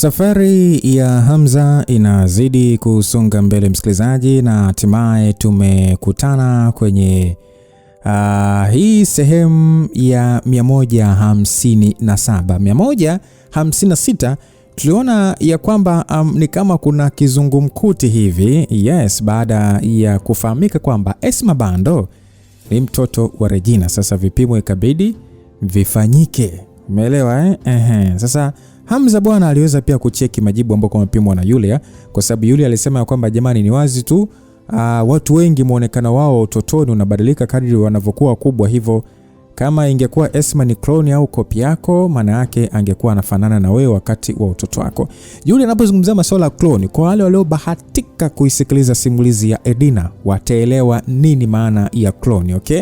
Safari ya Hamza inazidi kusonga mbele msikilizaji, na hatimaye tumekutana kwenye hii sehemu ya 157. 156 tuliona ya kwamba ni kama kuna kizungumkuti hivi. Yes, baada ya kufahamika kwamba Esma Bando ni mtoto wa Regina, sasa vipimo ikabidi vifanyike. Umeelewa Sasa Hamza bwana aliweza pia kucheki majibu ambayo yamepimwa na Yulia, kwa sababu Yulia alisema kwamba jamani, ni wazi tu watu wengi muonekano wao utotoni unabadilika kadri wanavyokuwa kubwa, hivyo kama ingekuwa Esma ni clone au kopi yako, maana yake angekuwa anafanana na wewe wakati wa utoto wako. Yulia anapozungumzia masuala ya clone, kwa wale waliobahatika kuisikiliza simulizi ya Edina wataelewa nini maana ya clone, okay?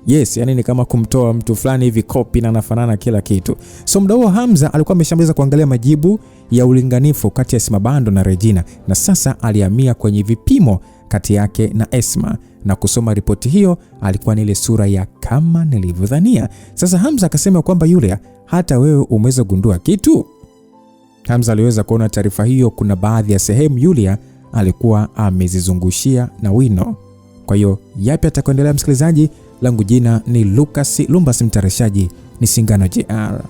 Yes, yani ni kama kumtoa mtu fulani hivi copy na anafanana kila kitu. So muda huo Hamza alikuwa ameshamaliza kuangalia majibu ya ulinganifu kati ya Esma Bando na Regina, na sasa alihamia kwenye vipimo kati yake na Esma, na kusoma ripoti hiyo alikuwa ni ile sura ya kama nilivyodhania. Sasa Hamza akasema kwamba Yulia, hata wewe umeweza gundua kitu? Hamza aliweza kuona taarifa hiyo kuna baadhi ya sehemu Yulia alikuwa amezizungushia na wino. Kwa hiyo yapi atakuendelea msikilizaji? Langu jina ni Lucas Lumbas, mtayarishaji ni Singano JR.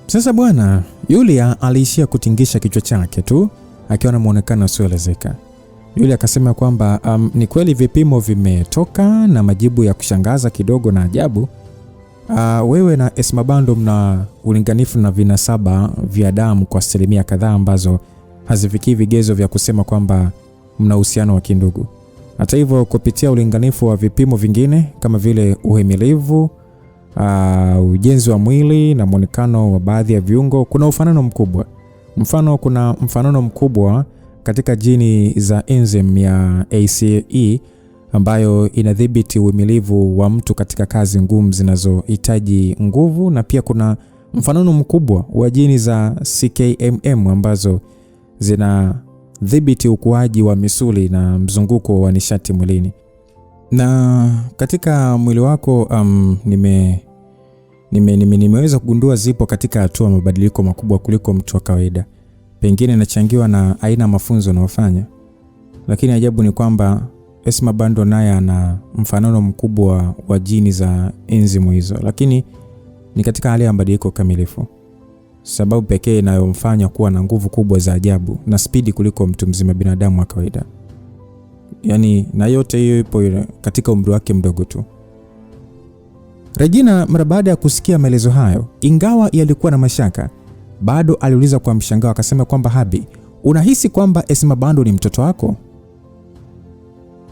Sasa bwana, Yulia aliishia kutingisha kichwa chake tu akiwa na muonekano usioelezeka. Yulia akasema kwamba ni kweli vipimo vimetoka na majibu ya kushangaza kidogo na ajabu. Wewe na Esma Bando mna ulinganifu na vinasaba vya damu kwa asilimia kadhaa ambazo hazifikii vigezo vya kusema kwamba mna uhusiano wa kindugu. Hata hivyo, kupitia ulinganifu wa vipimo vingine kama vile uhimilivu, ujenzi wa mwili na muonekano wa baadhi ya viungo, kuna ufanano mkubwa. Kuna mfanano mkubwa katika jini za enzyme ya ACE ambayo inadhibiti uhimilivu wa mtu katika kazi ngumu zinazohitaji nguvu, na pia kuna mfanano mkubwa wa jini za CKMM ambazo zinadhibiti ukuaji wa misuli na mzunguko wa nishati mwilini. Na katika mwili wako nimeweza kugundua zipo katika hatua mabadiliko makubwa kuliko mtu wa kawaida. Pengine inachangiwa na aina mafunzo unayofanya, lakini ajabu ni kwamba Esma Bando naye ana mfanano mkubwa wa jini za enzimu hizo, lakini ni katika hali ya mabadiliko kamilifu. Sababu pekee inayomfanya kuwa na nguvu kubwa za ajabu na spidi kuliko mtu mzima binadamu wa kawaida. Yani na yote hiyo ipo katika umri wake mdogo tu. Regina mara baada ya kusikia maelezo hayo, ingawa yalikuwa na mashaka, bado aliuliza kwa mshangao, akasema kwamba Habi, unahisi kwamba Esma Bando ni mtoto wako?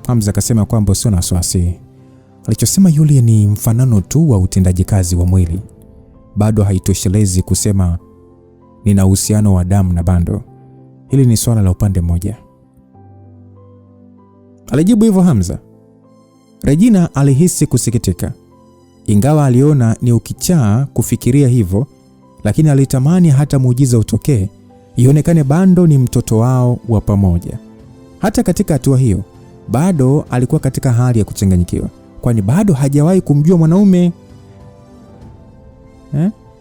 Hamza akasema kwamba sio na wasiwasi. Alichosema Yulia ni mfanano tu wa utendaji kazi wa mwili. Bado haitoshelezi kusema nina uhusiano wa damu na Bando. Hili ni swala la upande mmoja. Alijibu hivyo Hamza. Regina alihisi kusikitika. Ingawa aliona ni ukichaa kufikiria hivyo, lakini alitamani hata muujiza utokee, ionekane Bando ni mtoto wao wa pamoja. Hata katika hatua hiyo, bado alikuwa katika hali ya kuchanganyikiwa, kwani bado hajawahi kumjua mwanaume.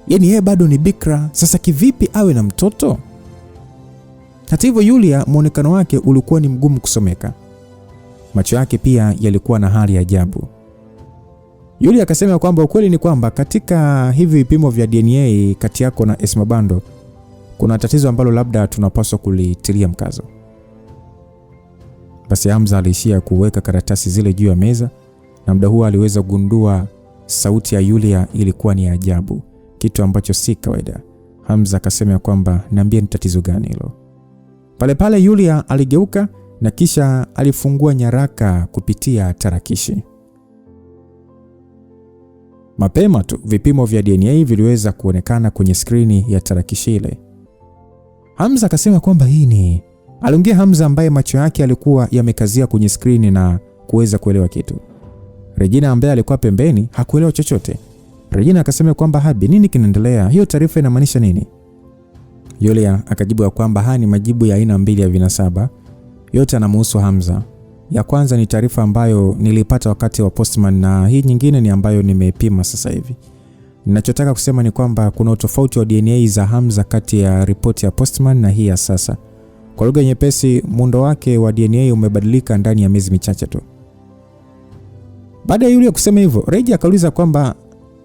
Yaani yeye bado ni bikra, sasa kivipi awe na mtoto? Hata hivyo, Yulia muonekano wake ulikuwa ni mgumu kusomeka. Macho yake pia yalikuwa na hali ya ajabu. Yulia akasema kwamba ukweli ni kwamba katika hivi vipimo vya DNA kati yako na Esma Bando kuna tatizo ambalo labda tunapaswa kulitilia mkazo. Basi Hamza aliishia kuweka karatasi zile juu ya meza, na muda huo aliweza kugundua sauti ya Yulia ilikuwa ni ajabu, kitu ambacho si kawaida. Hamza akasema kwamba niambie ni tatizo gani hilo. Pale pale Yulia aligeuka na kisha alifungua nyaraka kupitia tarakishi. Mapema tu vipimo vya DNA viliweza kuonekana kwenye skrini ya tarakishi ile. Hamza akasema kwamba hii ni... Aliongea Hamza ambaye macho yake yalikuwa yamekazia kwenye skrini na kuweza kuelewa kitu. Regina ambaye alikuwa pembeni hakuelewa chochote. Regina akasema kwamba Habi, nini kinaendelea? Hiyo taarifa inamaanisha nini? Yulia akajibu kwamba haya ni majibu ya aina mbili ya vinasaba. Yote yanamhusu Hamza. Ya kwanza ni taarifa ambayo nilipata wakati wa postman, na hii nyingine ni ambayo nimepima sasa hivi. Ninachotaka kusema ni kwamba kuna utofauti wa DNA za Hamza kati ya ripoti ya Postman na hii ya sasa. Kwa lugha nyepesi, muundo wake wa DNA umebadilika ndani ya miezi michache tu. Baada ya Yulia kusema hivyo, Reggie akauliza kwamba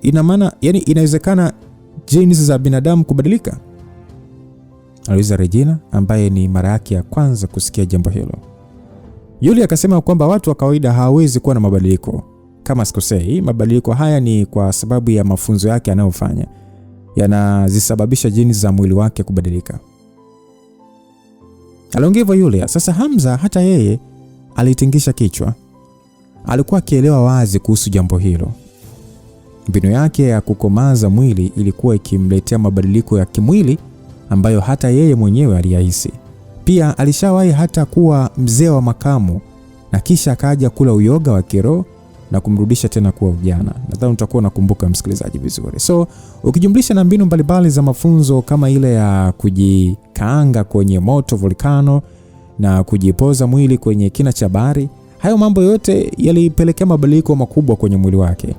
ina maana, yani inawezekana genes za binadamu kubadilika? Aliuliza Regina, ambaye ni mara yake ya kwanza kusikia jambo hilo. Yulia akasema kwamba watu wa kawaida hawawezi kuwa na mabadiliko. Kama sikosei, mabadiliko haya ni kwa sababu ya mafunzo yake anayofanya. Yanazisababisha genes za mwili wake kubadilika. Aliongea hivyo Yulia. Sasa Hamza hata yeye alitingisha kichwa. Alikuwa akielewa wazi kuhusu jambo hilo. Mbinu yake ya kukomaza mwili ilikuwa ikimletea mabadiliko ya kimwili ambayo hata yeye mwenyewe aliyahisi. Pia alishawahi hata kuwa mzee wa makamu na kisha akaja kula uyoga wa kiroho na kumrudisha tena kuwa ujana. Nadhani utakuwa unakumbuka msikilizaji vizuri. So ukijumlisha na mbinu mbalimbali za mafunzo kama ile ya kujikaanga kwenye moto volcano na kujipoza mwili kwenye kina cha bahari, hayo mambo yote yalipelekea mabadiliko makubwa kwenye mwili wake.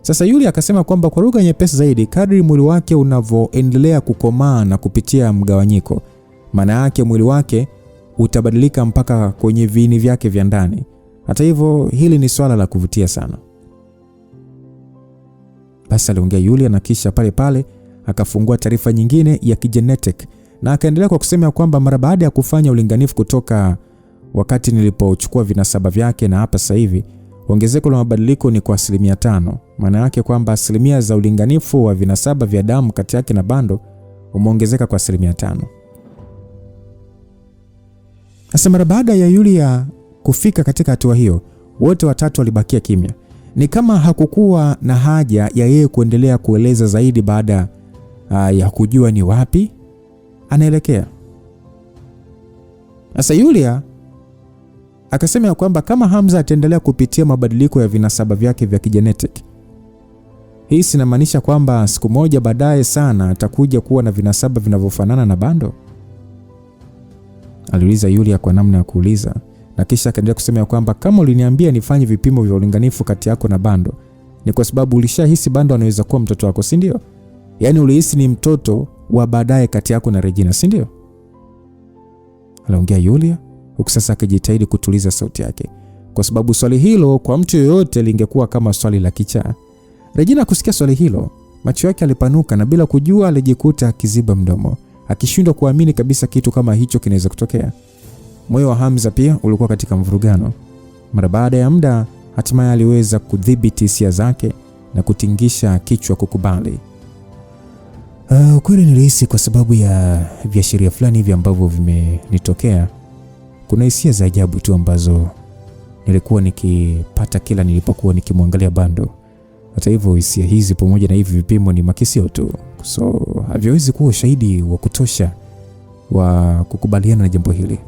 Sasa Yulia akasema kwamba kwa lugha nyepesi zaidi, kadri mwili wake unavyoendelea kukomaa na kupitia mgawanyiko, maana yake mwili wake utabadilika mpaka kwenye viini vyake vya ndani. Hata hivyo, hili ni swala la kuvutia sana. Basi aliongea Yulia na kisha pale pale akafungua taarifa nyingine ya kigenetic na akaendelea kwa kusema kwamba mara baada ya kufanya ulinganifu kutoka wakati nilipochukua vinasaba vyake na hapa sasa hivi, ongezeko la mabadiliko ni kwa 5%. Maana yake kwamba asilimia za ulinganifu wa vinasaba vya damu kati yake na Bando umeongezeka kwa 5%. Sasa mara baada ya Yulia kufika katika hatua hiyo, wote watatu walibakia kimya. Ni kama hakukuwa na haja ya yeye kuendelea kueleza zaidi baada ya kujua ni wapi anaelekea. Sasa Yulia akasema kwamba kama Hamza ataendelea kupitia mabadiliko ya vinasaba vyake vya kigenetic, hii inamaanisha kwamba siku moja baadaye sana atakuja kuwa na vinasaba vinavyofanana na Bando? Aliuliza Yulia kwa namna ya kuuliza, na kisha akaendelea kusema kwamba kama uliniambia nifanye vipimo vya ulinganifu kati yako na Bando, ni kwa sababu ulishahisi Bando anaweza kuwa mtoto wako, si ndio? Yaani ulihisi ni mtoto wa baadaye kati yako na Regina, si ndio? Aliongea Yulia huku sasa akijitahidi kutuliza sauti yake, kwa sababu swali hilo kwa mtu yoyote lingekuwa kama swali la kichaa. Regina kusikia swali hilo, macho yake alipanuka na bila kujua alijikuta akiziba mdomo, akishindwa kuamini kabisa kitu kama hicho kinaweza kutokea. Moyo wa Hamza pia ulikuwa katika mvurugano. Mara baada ya muda, hatimaye aliweza kudhibiti hisia zake na kutingisha kichwa kukubali. Kweli nilihisi kwa sababu ya viashiria fulani hivi ambavyo vimenitokea. Kuna hisia za ajabu tu ambazo nilikuwa nikipata kila nilipokuwa nikimwangalia Bando. Hata hivyo, hisia hizi pamoja na hivi vipimo ni makisio tu, so haviwezi kuwa ushahidi wa kutosha wa kukubaliana na jambo hili.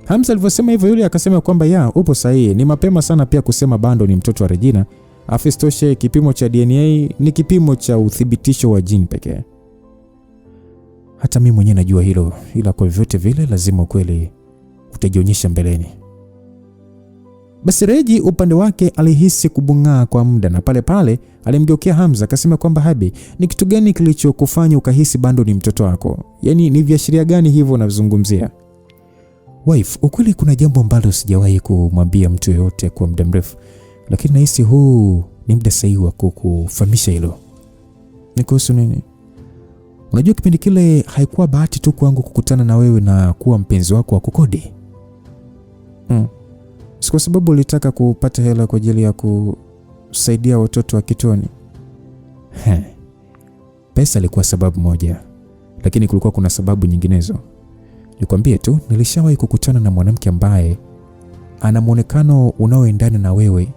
Hamza alivyosema hivyo, Yulia akasema kwamba upo sahihi, ni mapema sana pia kusema Bando ni mtoto wa Regina. Afistoshe, kipimo cha DNA ni kipimo cha uthibitisho wa jini pekee. Hata mimi mwenyewe najua hilo, ila kwa vyote vile lazima ukweli utajionyesha mbeleni. Basi Reggie upande wake alihisi kubungaa kwa muda, na pale pale alimgeukia Hamza akasema kwamba Habi, ni kitu gani kilichokufanya ukahisi Bando ni mtoto wako? Yaani ni viashiria gani hivyo unazungumzia? Wife, ukweli kuna jambo ambalo sijawahi kumwambia mtu yeyote kwa muda mrefu, lakini nahisi huu ni muda sahihi wa kukufahamisha hilo. Ni kuhusu nini? Unajua kipindi kile haikuwa bahati tu kwangu kukutana na wewe na kuwa mpenzi wako wa kukodi. Si kwa sababu ulitaka kupata hela kwa ajili ya kusaidia watoto wa Kitoni. Pesa ilikuwa sababu moja, lakini kulikuwa kuna sababu nyinginezo. Nikwambie tu, nilishawahi kukutana na mwanamke ambaye ana muonekano unaoendana na wewe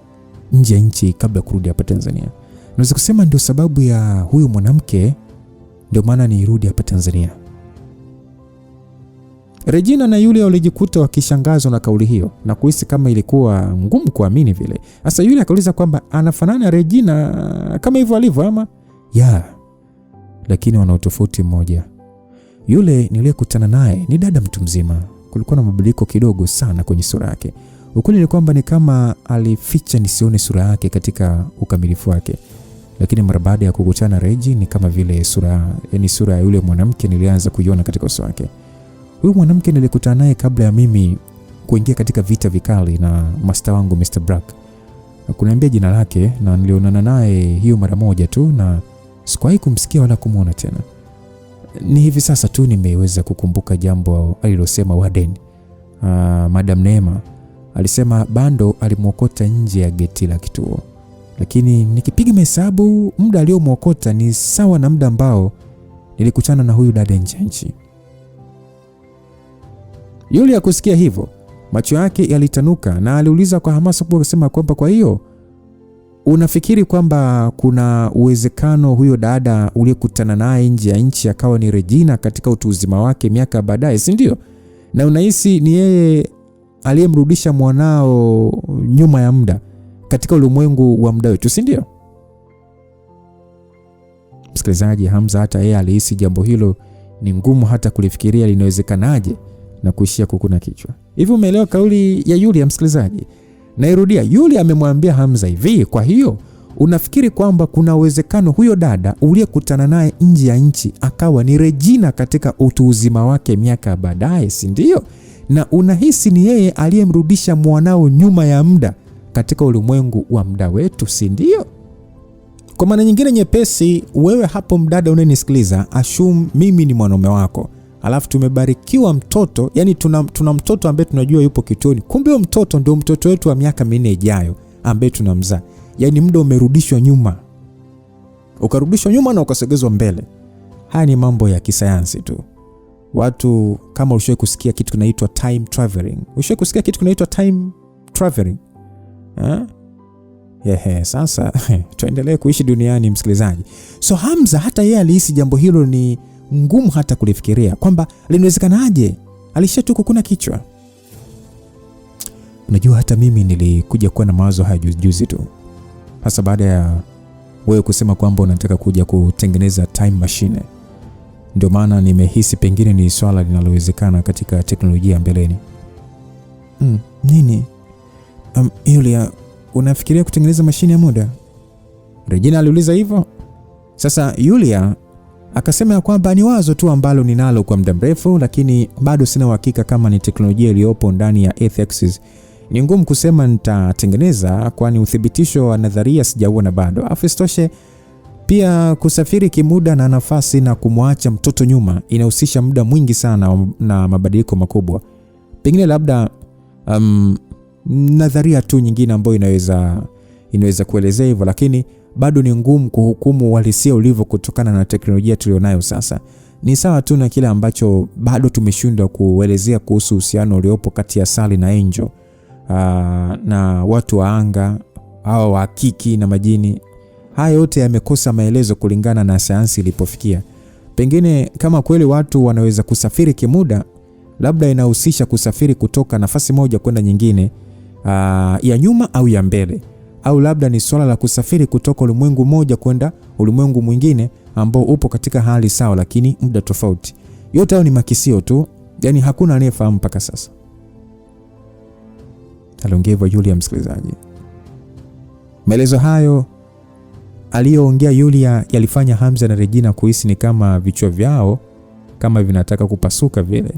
nje ya nchi kabla ya kurudi hapa Tanzania. Naweza kusema ndio sababu ya huyu mwanamke ndio maana nirudi hapa Tanzania. Regina na Yulia walijikuta wakishangazwa na kauli hiyo na kuhisi kama ilikuwa ngumu kuamini vile. Sasa Yulia akauliza kwamba anafanana Regina kama hivyo alivyo ama? Lakini wana tofauti mmoja. Yule niliyekutana naye ni dada mtu mzima. Kulikuwa na mabadiliko kidogo sana kwenye sura yake. Ukweli ni kwamba ni kama alificha nisione sura yake katika ukamilifu wake. lakini mara baada ya kukutana Reggie ni kama vile sura ya yule mwanamke nilianza kuiona katika uso wake. Huyu mwanamke nilikutana naye kabla ya mimi kuingia katika vita vikali na master wangu Mr. Brack. Kuniambia jina lake na nilionana naye hiyo mara moja tu na sikuwahi kumsikia wala kumuona tena. Ni hivi sasa tu nimeweza kukumbuka jambo alilosema Warden. Madam Neema alisema Bando alimwokota nje ya geti la kituo. Lakini nikipiga mahesabu muda aliomwokota ni sawa na muda ambao nilikutana na huyu dada nje nchi. Yule akusikia hivyo, macho yake yalitanuka na aliuliza kwa hamasa kubwa kusema kwamba kwa hiyo unafikiri kwamba kuna uwezekano huyo dada uliyekutana naye nje ya nchi akawa ni Regina katika utu uzima wake miaka baadaye, si ndio? Na unahisi ni yeye aliyemrudisha mwanao nyuma ya muda katika ulimwengu wa muda wetu, si ndio? Msikilizaji, Hamza hata yeye alihisi jambo hilo ni ngumu hata kulifikiria linawezekanaje na kuishia kukuna kichwa. Hivi umeelewa kauli ya Yulia msikilizaji? Nairudia, Yulia amemwambia Hamza hivi, kwa hiyo unafikiri kwamba kuna uwezekano huyo dada uliyekutana naye nje ya nchi akawa ni Regina katika utu uzima wake miaka baadaye, si ndio? Na unahisi ni yeye aliyemrudisha mwanao nyuma ya muda katika ulimwengu wa muda wetu, si ndio? Kwa maana nyingine nyepesi, wewe hapo mdada unayenisikiliza, assume mimi ni mwanaume wako. Alafu tumebarikiwa mtoto, yani tuna mtoto ambaye tunajua yupo kituoni. Kumbe huyo mtoto ndio mtoto wetu wa miaka 4 ijayo ambaye tunamzaa. Yani muda umerudishwa nyuma. Ukarudishwa nyuma na ukasogezwa mbele. Haya ni mambo ya kisayansi tu. Watu kama ulishawahi kusikia kitu kinaitwa time traveling. Ulishawahi kusikia kitu kinaitwa time traveling? Sasa tuendelee kuishi duniani msikilizaji. So Hamza hata yeye alihisi jambo hilo ni ngumu hata kulifikiria kwamba linawezekanaje. Alisha kukuna kichwa. Unajua hata mimi nilikuja kuwa na mawazo haya juzi tu. Hasa baada ya wewe kusema kwamba unataka kuja kutengeneza time machine. Ndio maana nimehisi pengine ni swala linalowezekana katika teknolojia mbeleni. Nini? Yulia, unafikiria kutengeneza mashine ya muda? Regina aliuliza hivyo. Sasa Yulia akasema kwamba ni wazo tu ambalo ninalo kwa muda mrefu, lakini bado sina uhakika kama ni teknolojia iliyopo ndani ya Earth-X. Ni ngumu kusema nitatengeneza kwani uthibitisho wa nadharia sijauona bado. Afistoshe pia kusafiri kimuda na nafasi na kumwacha mtoto nyuma inahusisha muda mwingi sana na mabadiliko makubwa. Pengine labda nadharia tu nyingine ambayo inaweza kuelezea hivyo, lakini bado ni ngumu kuhukumu uhalisia ulivyo kutokana na teknolojia tulionayo sasa. Ni sawa tu na kile ambacho bado tumeshindwa kuelezea kuhusu uhusiano uliopo kati ya Sally na Angel, na watu wa anga au hakiki na majini. Haya yote yamekosa maelezo kulingana na sayansi ilipofikia. Pengine kama kweli watu wanaweza kusafiri kimuda, labda inahusisha kusafiri kutoka nafasi moja kwenda nyingine, ya nyuma au ya mbele. Au labda ni swala la kusafiri kutoka ulimwengu moja kwenda ulimwengu mwingine ambao upo katika hali sawa lakini muda tofauti. Yote hayo ni makisio tu, yani hakuna anayefahamu mpaka sasa. Aliongea Yulia msikilizaji. Maelezo hayo aliyoongea Yulia yalifanya Hamza na Regina kuhisi ni kama vichwa vyao kama vinataka kupasuka vile.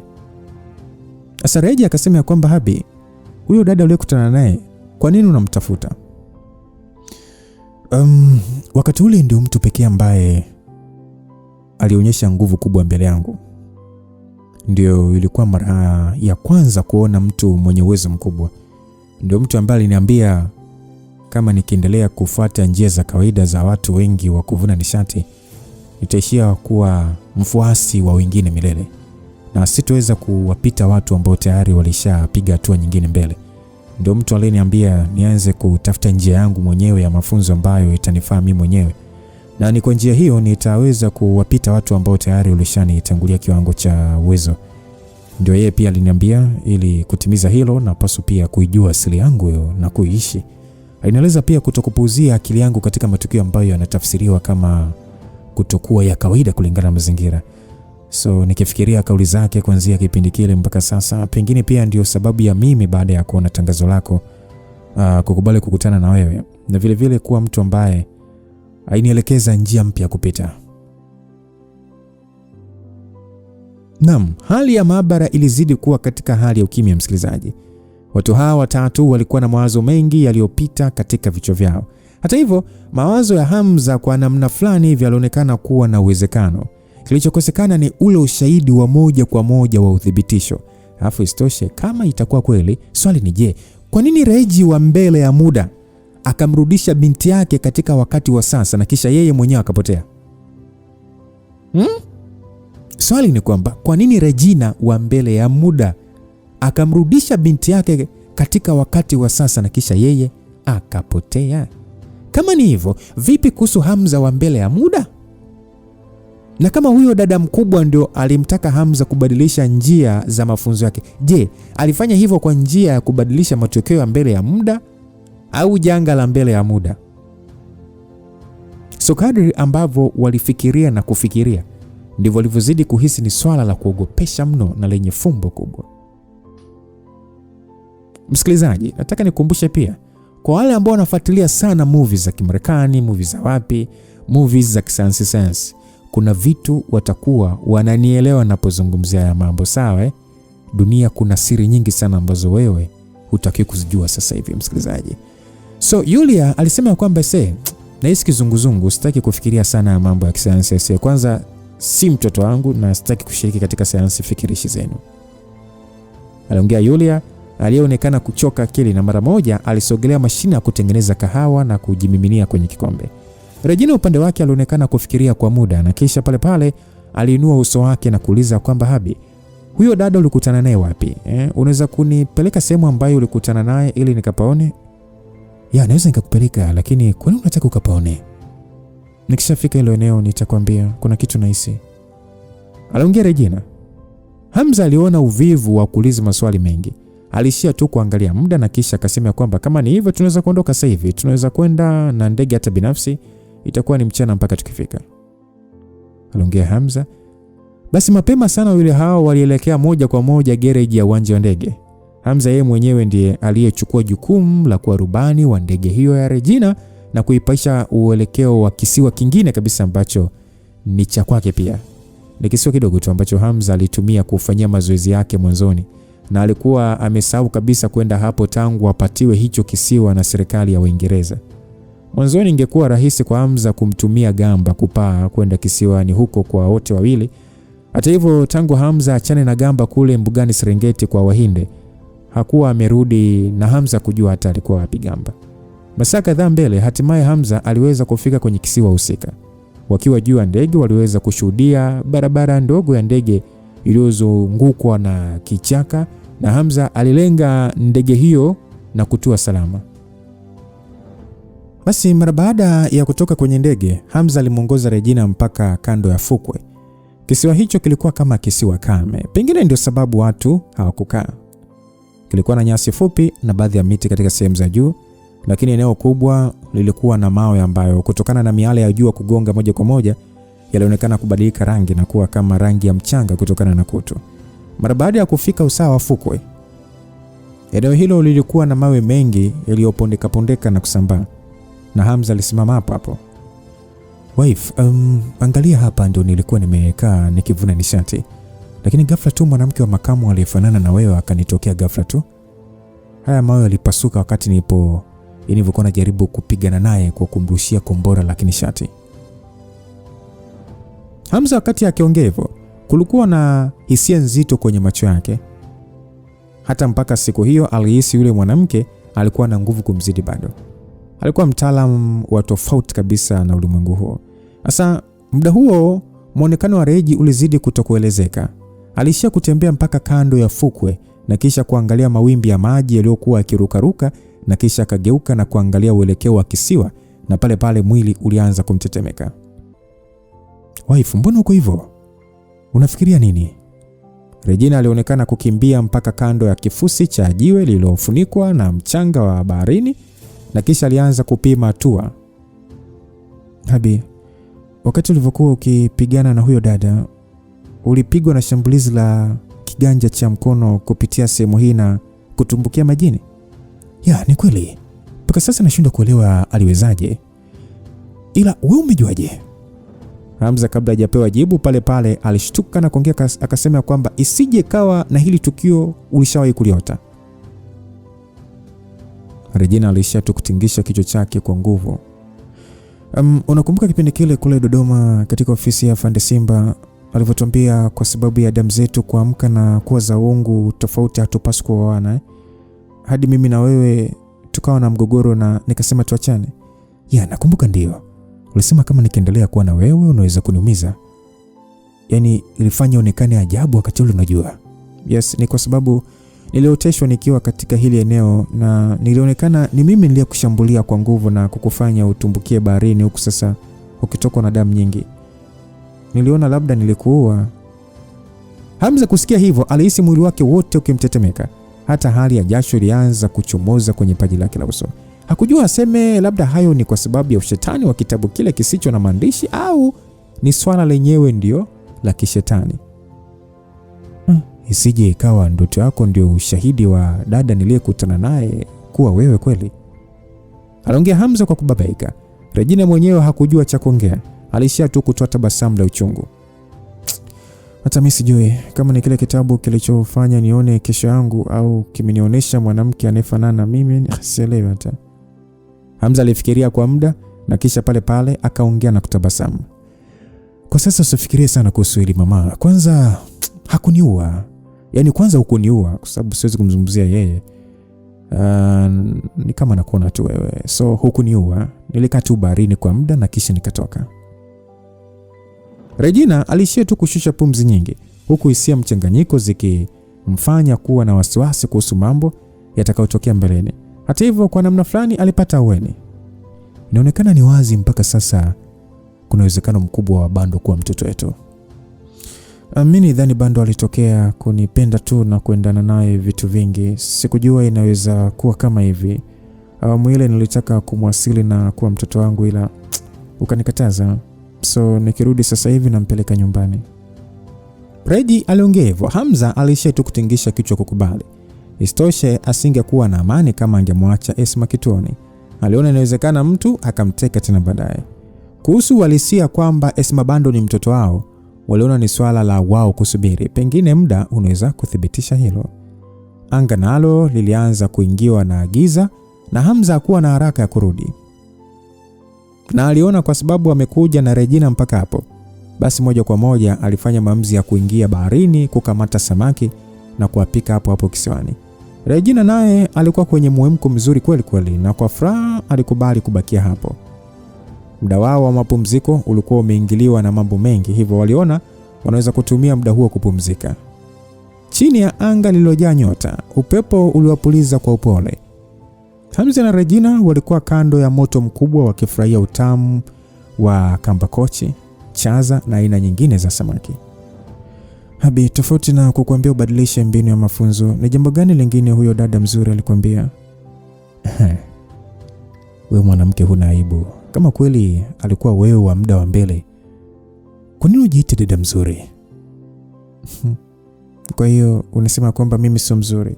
Sasa Regina akasema kwamba Habi, huyo dada uliyekutana naye, kwa nini unamtafuta? Wakati ule ndio mtu pekee ambaye alionyesha nguvu kubwa mbele yangu. Ndio ilikuwa mara ya kwanza kuona mtu mwenye uwezo mkubwa. Ndio mtu ambaye aliniambia kama nikiendelea kufuata njia za kawaida za watu wengi wa kuvuna nishati, nitaishia kuwa mfuasi wa wengine milele na sitoweza kuwapita watu ambao tayari walishapiga hatua nyingine mbele. Ndio mtu aliyeniambia nianze kutafuta njia yangu mwenyewe ya mafunzo ambayo itanifaa mimi mwenyewe, na ni kwa njia hiyo nitaweza kuwapita watu ambao tayari walishanitangulia kiwango cha uwezo. Ndio yeye pia aliniambia ili kutimiza hilo napaswa pia kuijua asili yangu na kuiishi. Alinieleza pia kutokupuuzia akili yangu katika matukio ambayo yanatafsiriwa kama kutokuwa ya kawaida kulingana na mazingira. So nikifikiria kauli zake kuanzia kipindi kile mpaka sasa, pengine pia ndio sababu ya mimi baada ya kuona tangazo lako kukubali kukutana na wewe, na vile vile kuwa mtu ambaye ainielekeza njia mpya ya kupita. Naam, hali ya maabara ilizidi kuwa katika hali ya ukimya msikilizaji. Watu hawa watatu walikuwa na mawazo mengi yaliyopita katika vichwa vyao. Hata hivyo, mawazo ya Hamza kwa namna fulani hivi yalionekana kuwa na uwezekano. Kilichokosekana ni ule ushahidi wa moja kwa moja wa uthibitisho. Alafu isitoshe, kama itakuwa kweli, swali ni je, kwa nini Reji wa mbele ya muda akamrudisha binti yake katika wakati wa sasa na kisha yeye mwenyewe akapotea? Swali ni kwamba kwa nini Regina wa mbele ya muda akamrudisha binti yake katika wakati wa sasa na kisha yeye akapotea? Kama ni hivyo, vipi kuhusu Hamza wa mbele ya muda? Na kama huyo dada mkubwa ndio alimtaka Hamza kubadilisha njia za mafunzo yake, je, alifanya hivyo kwa njia ya kubadilisha matokeo ya mbele ya muda au janga la mbele ya muda? So kadri ambavyo walifikiria na kufikiria, ndivyo walivyozidi kuhisi ni swala la kuogopesha mno na lenye fumbo kubwa. Msikilizaji, nataka nikukumbushe pia kwa wale ambao wanafuatilia sana movies za Kimarekani, movies za wapi, movies za kisayansi, kuna vitu watakuwa wananielewa ninapozungumzia ya mambo, sawa? Dunia kuna siri nyingi sana ambazo wewe hutaki kuzijua sasa hivi msikilizaji. So Yulia alisema kwamba nahisi kizunguzungu, sitaki kufikiria sana ya mambo ya kisayansi. Kwanza si mtoto wangu na sitaki kushiriki katika sayansi fikirishi zenu. Aliongea Yulia aliyeonekana kuchoka akili, na mara moja alisogelea mashine ya kutengeneza kahawa na kujimiminia kwenye kikombe. Regina upande wake alionekana kufikiria kwa muda, na kisha pale pale aliinua uso wake na kuuliza kwamba Habi, huyo dada ulikutana naye wapi? Unaweza kunipeleka sehemu ambayo ulikutana naye ili nikapaone? Ya, naweza nikakupeleka, lakini kwa nini unataka ukapaone? Nikishafika ile eneo nitakwambia, kuna kitu nahisi, aliongea Regina. Hamza aliona uvivu wa kuuliza maswali mengi. Alishia tu kuangalia muda na kisha akasema kwamba kama ni hivyo tunaweza kuondoka sasa hivi, tunaweza kwenda na ndege hata binafsi, itakuwa ni mchana mpaka tukifika, aliongea Hamza. Basi mapema sana wale hao walielekea moja kwa moja garage ya uwanja wa ndege. Hamza yeye mwenyewe ndiye aliyechukua jukumu la kuwa rubani wa ndege hiyo ya Regina na kuipaisha uelekeo wa kisiwa kingine kabisa ambacho ni cha kwake pia. Ni kisiwa kidogo tu ambacho Hamza alitumia kufanyia mazoezi yake mwanzoni, na alikuwa amesahau kabisa kwenda hapo tangu apatiwe hicho kisiwa na serikali ya Uingereza. Mwanzoni ingekuwa rahisi kwa Hamza kumtumia Gamba kupaa kwenda kisiwani huko kwa wote wawili. Hata hivyo, tangu Hamza achane na Gamba kule mbugani Serengeti kwa Wahinde, hakuwa amerudi na Hamza kujua hata alikuwa wapi Gamba. Masaa kadhaa mbele, hatimaye Hamza aliweza kufika kwenye kisiwa husika. Wakiwa juu ya ndege, waliweza kushuhudia barabara ndogo ya ndege iliyozungukwa na kichaka, na Hamza alilenga ndege hiyo na kutua salama. Basi mara baada ya kutoka kwenye ndege, Hamza alimuongoza Regina mpaka kando ya fukwe. Kisiwa hicho kilikuwa kama kisiwa kame, pengine ndio sababu watu hawakukaa. Kilikuwa na nyasi fupi na baadhi ya miti katika sehemu za juu, lakini eneo kubwa lilikuwa na mawe ambayo kutokana na miale ya jua kugonga moja kwa moja yalionekana kubadilika rangi na kuwa kama rangi ya mchanga kutokana na kutu. Mara baada ya kufika usawa wa fukwe, eneo hilo lilikuwa na mawe mengi yaliyopondeka pondeka na kusambaa, na Hamza alisimama hapo. Wife, angalia hapa ndio nilikuwa nimekaa nikivuna nishati. Lakini ghafla tu mwanamke wa makamu aliyefanana na wewe akanitokea ghafla tu. Haya mawe yalipasuka wakati nilivyokuwa najaribu kupigana naye kwa kumrushia kombora la nishati. Hamza wakati akiongea hivyo, kulikuwa na hisia nzito kwenye macho yake. Hata mpaka siku hiyo alihisi yule mwanamke alikuwa na nguvu kumzidi bado. Alikuwa mtaalamu wa tofauti kabisa na ulimwengu huo. Sasa muda huo muonekano wa Reji ulizidi kutokuelezeka. Alishia kutembea mpaka kando ya fukwe na kisha kuangalia mawimbi ya maji yaliyokuwa yakirukaruka, na kisha akageuka na kuangalia uelekeo wa kisiwa, na pale pale mwili ulianza kumtetemeka. Wife, mbona uko hivyo? Unafikiria nini? Regina alionekana kukimbia mpaka kando ya kifusi cha jiwe lililofunikwa na mchanga wa baharini, na kisha alianza kupima hatua. Habi, wakati ulivyokuwa ukipigana na huyo dada, ulipigwa na shambulizi la kiganja cha mkono kupitia sehemu hii na kutumbukia majini? Ya, ni kweli. Mpaka sasa nashindwa kuelewa aliwezaje. ila wewe umejuaje? Hamza kabla hajapewa jibu pale pale alishtuka na kuongea akasema kwamba isije kawa na hili tukio ulishawahi kuliota. Regina alishia tu kutingisha kichwa chake kwa nguvu. Unakumbuka kipindi kile kule Dodoma katika ofisi ya Afande Simba alivyotuambia kwa sababu ya damu zetu kuamka na kuwa za uungu tofauti hatupaswi kuoana hadi mimi na wewe tukawa na mgogoro na nikasema tuachane? Ya, nakumbuka ndio. Ulisema kama nikiendelea kuwa na wewe unaweza kuniumiza. Yaani ilifanya onekane ajabu wakati ule unajua. Yes, ni kwa sababu nilioteshwa nikiwa katika hili eneo na nilionekana ni mimi niliyekushambulia kwa nguvu na kukufanya utumbukie baharini huku sasa ukitokwa na damu nyingi. Niliona labda nilikuua. Hamza kusikia hivyo alihisi mwili wake wote ukimtetemeka. Hata hali ya jasho ilianza kuchomoza kwenye paji lake la uso. Hakujua aseme labda hayo ni kwa sababu ya ushetani wa kitabu kile kisicho na maandishi au ni swala lenyewe ndio la kishetani. Isije ikawa ndoto yako ndio ushahidi wa dada niliyekutana naye kuwa wewe kweli. Aliongea Hamza kwa kubabaika. Regina mwenyewe hakujua cha kuongea. Alishia tu kutoa tabasamu la uchungu. Hata mimi sijui kama ni kile kitabu kilichofanya nione kesho yangu au kimenionyesha mwanamke anayefanana na mimi, sielewi hata. Hamza alifikiria kwa muda na kisha pale pale akaongea na kutabasamu. Kwa sasa usifikirie sana kuhusu hili mama. Kwanza hakuniua. Yaani kwanza hukuniua kwa sababu siwezi kumzungumzia yeye. Ni kama nakuona tu wewe. So hukuniua. Nilikaa tu baharini kwa muda na kisha nikatoka. Regina alishia tu kushusha pumzi nyingi huku hisia mchanganyiko zikimfanya kuwa na wasiwasi kuhusu mambo yatakayotokea mbeleni. Hata hivyo kwa namna fulani alipata aweni. Inaonekana ni wazi mpaka sasa kuna uwezekano mkubwa wa Bando kuwa mtoto wetu. Mimi nidhani Bando alitokea kunipenda tu na kuendana naye vitu vingi. Sikujua inaweza kuwa kama hivi. Awamu ile nilitaka kumwasili na kuwa mtoto wangu ila ukanikataza. So nikirudi sasa hivi nampeleka nyumbani. Regi aliongea hivyo. Hamza alishia tu kutingisha kichwa kukubali. Isitoshe asingekuwa na amani kama angemwacha Esma kituoni. Aliona inawezekana mtu akamteka tena baadaye. Kuhusu walisia kwamba Esma Bando ni mtoto wao, waliona ni swala la wao kusubiri. Pengine muda unaweza kuthibitisha hilo. Anga nalo lilianza kuingiwa na giza na Hamza hakuwa na haraka ya kurudi. Na aliona kwa sababu amekuja na Regina mpaka hapo, basi moja kwa moja alifanya maamuzi ya kuingia baharini kukamata samaki na kuwapika hapo hapo kisiwani. Regina naye alikuwa kwenye muhemko mzuri kweli kweli na kwa furaha alikubali kubakia hapo. Muda wao wa mapumziko ulikuwa umeingiliwa na mambo mengi, hivyo waliona wanaweza kutumia muda huo kupumzika. Chini ya anga lililojaa nyota, upepo uliwapuliza kwa upole. Hamza na Regina walikuwa kando ya moto mkubwa wakifurahia utamu wa kambakochi, chaza na aina nyingine za samaki. Habi, tofauti na kukuambia ubadilishe mbinu ya mafunzo, ni jambo gani lingine huyo dada mzuri alikwambia? Wewe mwanamke huna aibu. Kama kweli alikuwa wewe wa muda wa mbele, kwa nini ujiite dada mzuri? Kwa hiyo unasema kwamba mimi sio mzuri?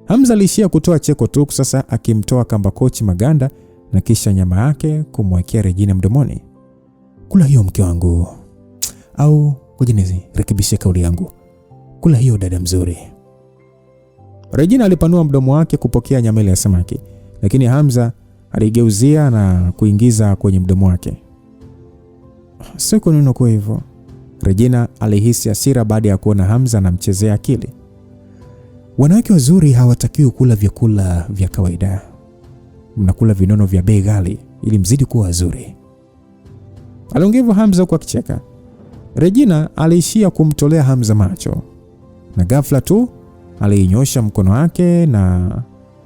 Hamza alishia kutoa cheko tu sasa akimtoa kambakochi maganda na kisha nyama yake kumwekea Regina mdomoni. Kula hiyo mke wangu. Au kujinizi rekebisha kauli yangu. Kula hiyo dada mzuri. Regina alipanua mdomo wake kupokea nyama ile ya samaki, lakini Hamza aligeuzia na kuingiza kwenye mdomo wake. Sio kwa nini kwa hivyo? Regina alihisi hasira baada ya kuona Hamza anamchezea akili. Wanawake wazuri hawatakiwi kula vyakula vya kawaida. Mnakula vinono vya bei ghali ili mzidi kuwa wazuri. Aliongea Hamza huku akicheka. Regina aliishia kumtolea Hamza macho. Na ghafla tu aliinyosha mkono wake na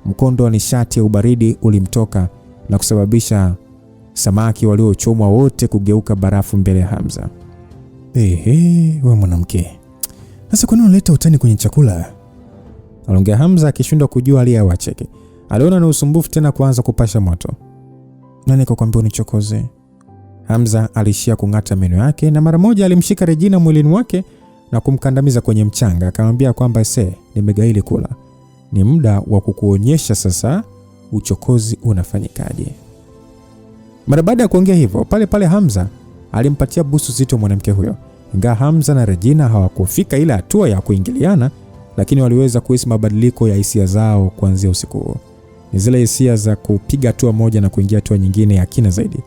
mkondo wa nishati ya ubaridi ulimtoka na kusababisha samaki waliochomwa wote kugeuka barafu mbele ya Hamza. Wewe mwanamke. Sasa kwa nini unaleta utani kwenye chakula? Aliongea Hamza akishindwa kujua aliyewacheke. Aliona na usumbufu tena kuanza kupasha moto. Nani akakwambia unichokoze? Hamza alishia kung'ata meno yake na mara moja alimshika Regina mwilini wake na kumkandamiza kwenye mchanga. Akamwambia kwamba nimegaili kula. Ni muda wa kukuonyesha sasa uchokozi unafanyikaje. Mara baada ya kuongea hivyo, pale pale Hamza alimpatia busu zito mwanamke huyo. Ingawa Hamza na Regina hawakufika ile hatua ya kuingiliana, lakini waliweza kuhisi mabadiliko ya hisia zao kuanzia usiku huo. Ni zile hisia za kupiga hatua moja na kuingia hatua nyingine ya kina zaidi,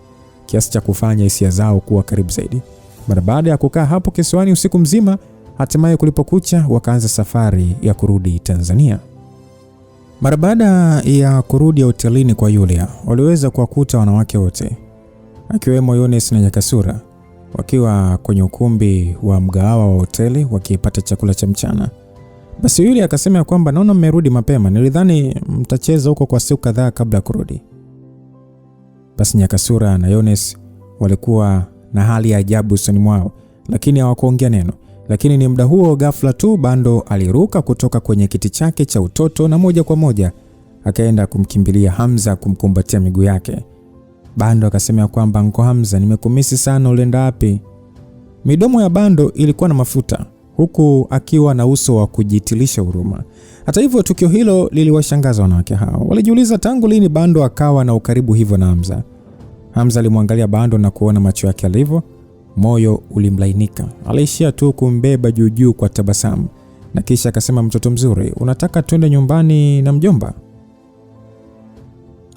kiasi cha kufanya hisia zao kuwa karibu zaidi. Mara baada ya kukaa hapo kisiwani usiku mzima, hatimaye kulipokucha wakaanza safari ya kurudi Tanzania. Mara baada ya kurudi hotelini kwa Yulia, waliweza kuwakuta wanawake wote, akiwemo Yones na Nyakasura, wakiwa kwenye ukumbi wa mgahawa wa hoteli wakipata chakula cha mchana. Basi Yulia akasema kwamba naona mmerudi mapema, nilidhani mtacheza huko kwa siku kadhaa kabla ya kurudi. Basi Nyakasura na Yones walikuwa na hali ya ajabu usoni mwao, lakini hawakuongea neno. Lakini ni muda huo ghafla tu Bando aliruka kutoka kwenye kiti chake cha utoto na moja kwa moja akaenda kumkimbilia Hamza kumkumbatia miguu yake. Bando akasema kwamba Anko Hamza, nimekumisi sana, ulienda wapi? Midomo ya Bando ilikuwa na mafuta, huku akiwa na uso wa kujitilisha huruma. Hata hivyo, tukio hilo liliwashangaza wanawake hao. Walijiuliza tangu lini Bando akawa na ukaribu hivyo na Hamza. Hamza alimwangalia Bando na kuona macho yake alivyo, moyo ulimlainika. Aliishia tu kumbeba juu kwa tabasamu na kisha akasema, mtoto mzuri, unataka twende nyumbani na mjomba?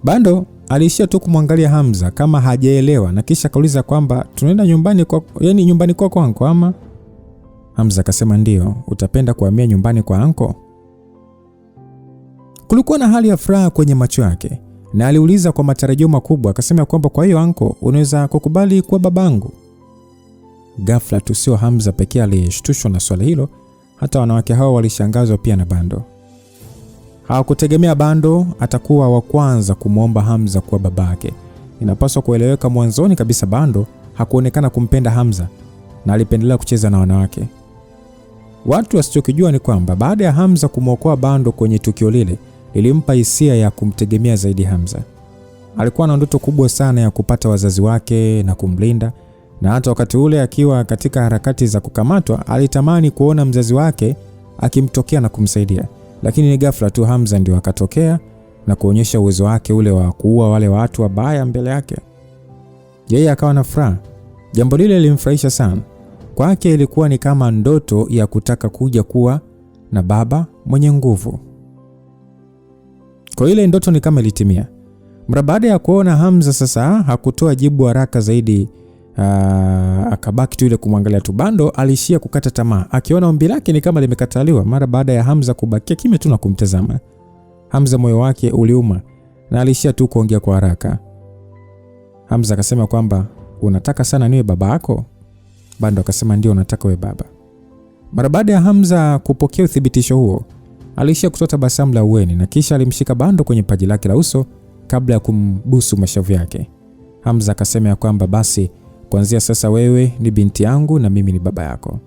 Bando aliishia tu kumwangalia Hamza kama hajaelewa na kisha akauliza kwamba tunaenda nyumbani kwa, yani nyumbani kwako anko ama? Hamza akasema ndio, utapenda kuhamia nyumbani kwa anko? Kulikuwa na hali ya furaha kwenye macho yake na aliuliza kwa matarajio makubwa, akasema kwamba kwa hiyo anko, unaweza kukubali kuwa babangu? Ghafla tu sio Hamza pekee alishtushwa na swali hilo, hata wanawake hao walishangazwa pia na Bando. Hawakutegemea Bando atakuwa wa kwanza kumwomba Hamza kuwa babake. Inapaswa kueleweka mwanzoni kabisa Bando hakuonekana kumpenda Hamza na alipendelea kucheza na wanawake. Watu wasichokijua ni kwamba baada ya Hamza kumwokoa Bando kwenye tukio lile, ilimpa hisia ya kumtegemea zaidi Hamza. Alikuwa na ndoto kubwa sana ya kupata wazazi wake na kumlinda, na hata wakati ule akiwa katika harakati za kukamatwa alitamani kuona mzazi wake akimtokea na kumsaidia. Lakini ni ghafla tu Hamza ndio akatokea na kuonyesha uwezo wake ule wa kuua wale watu wabaya mbele yake. Yeye akawa na furaha. Jambo lile lilimfurahisha sana. Kwake ilikuwa ni kama ndoto ya kutaka kuja kuwa na baba mwenye nguvu. Kwa ile ndoto ni kama ilitimia. Mara baada ya kuona Hamza sasa hakutoa jibu haraka zaidi, akabaki tu ile kumwangalia tu. Bando alishia kukata tamaa akiona ombi lake ni kama limekataliwa mara baada ya Hamza kubakia kimya tu na kumtazama. Hamza moyo wake uliuma na alishia tu kuongea kwa haraka. Hamza akasema kwamba unataka sana niwe baba yako? Bando akasema ndio, nataka wewe baba. Mara baada ya Hamza kupokea uthibitisho huo, alishia kutoa tabasamu la uweni na kisha alimshika Bando kwenye paji lake la uso kabla ya kumbusu mashavu yake. Hamza akasema kwamba basi kuanzia sasa wewe ni binti yangu na mimi ni baba yako.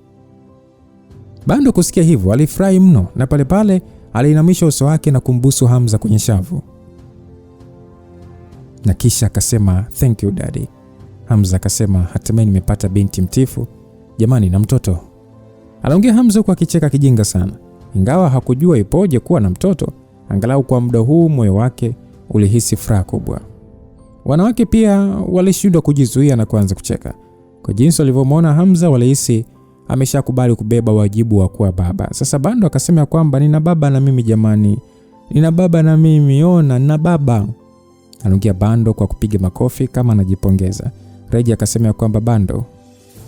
Bando kusikia hivyo alifurahi mno na pale pale aliinamisha uso wake na kumbusu Hamza kwenye shavu. Na kisha akasema thank you daddy. Hamza akasema hatimaye nimepata binti mtifu, jamani na mtoto. Aliongea Hamza kwa kicheka kijinga sana. Ingawa hakujua ipoje kuwa na mtoto, angalau kwa muda huu moyo wake ulihisi furaha kubwa. Wanawake pia walishindwa kujizuia na kuanza kucheka. Kwa jinsi walivyomwona Hamza walihisi ameshakubali kubeba wajibu wa kuwa baba. Sasa Bando akasema kwamba nina baba na mimi jamani. Nina baba na mimi, ona na baba. Aliongea Bando kwa kupiga makofi kama anajipongeza. Reji akasema kwamba Bando,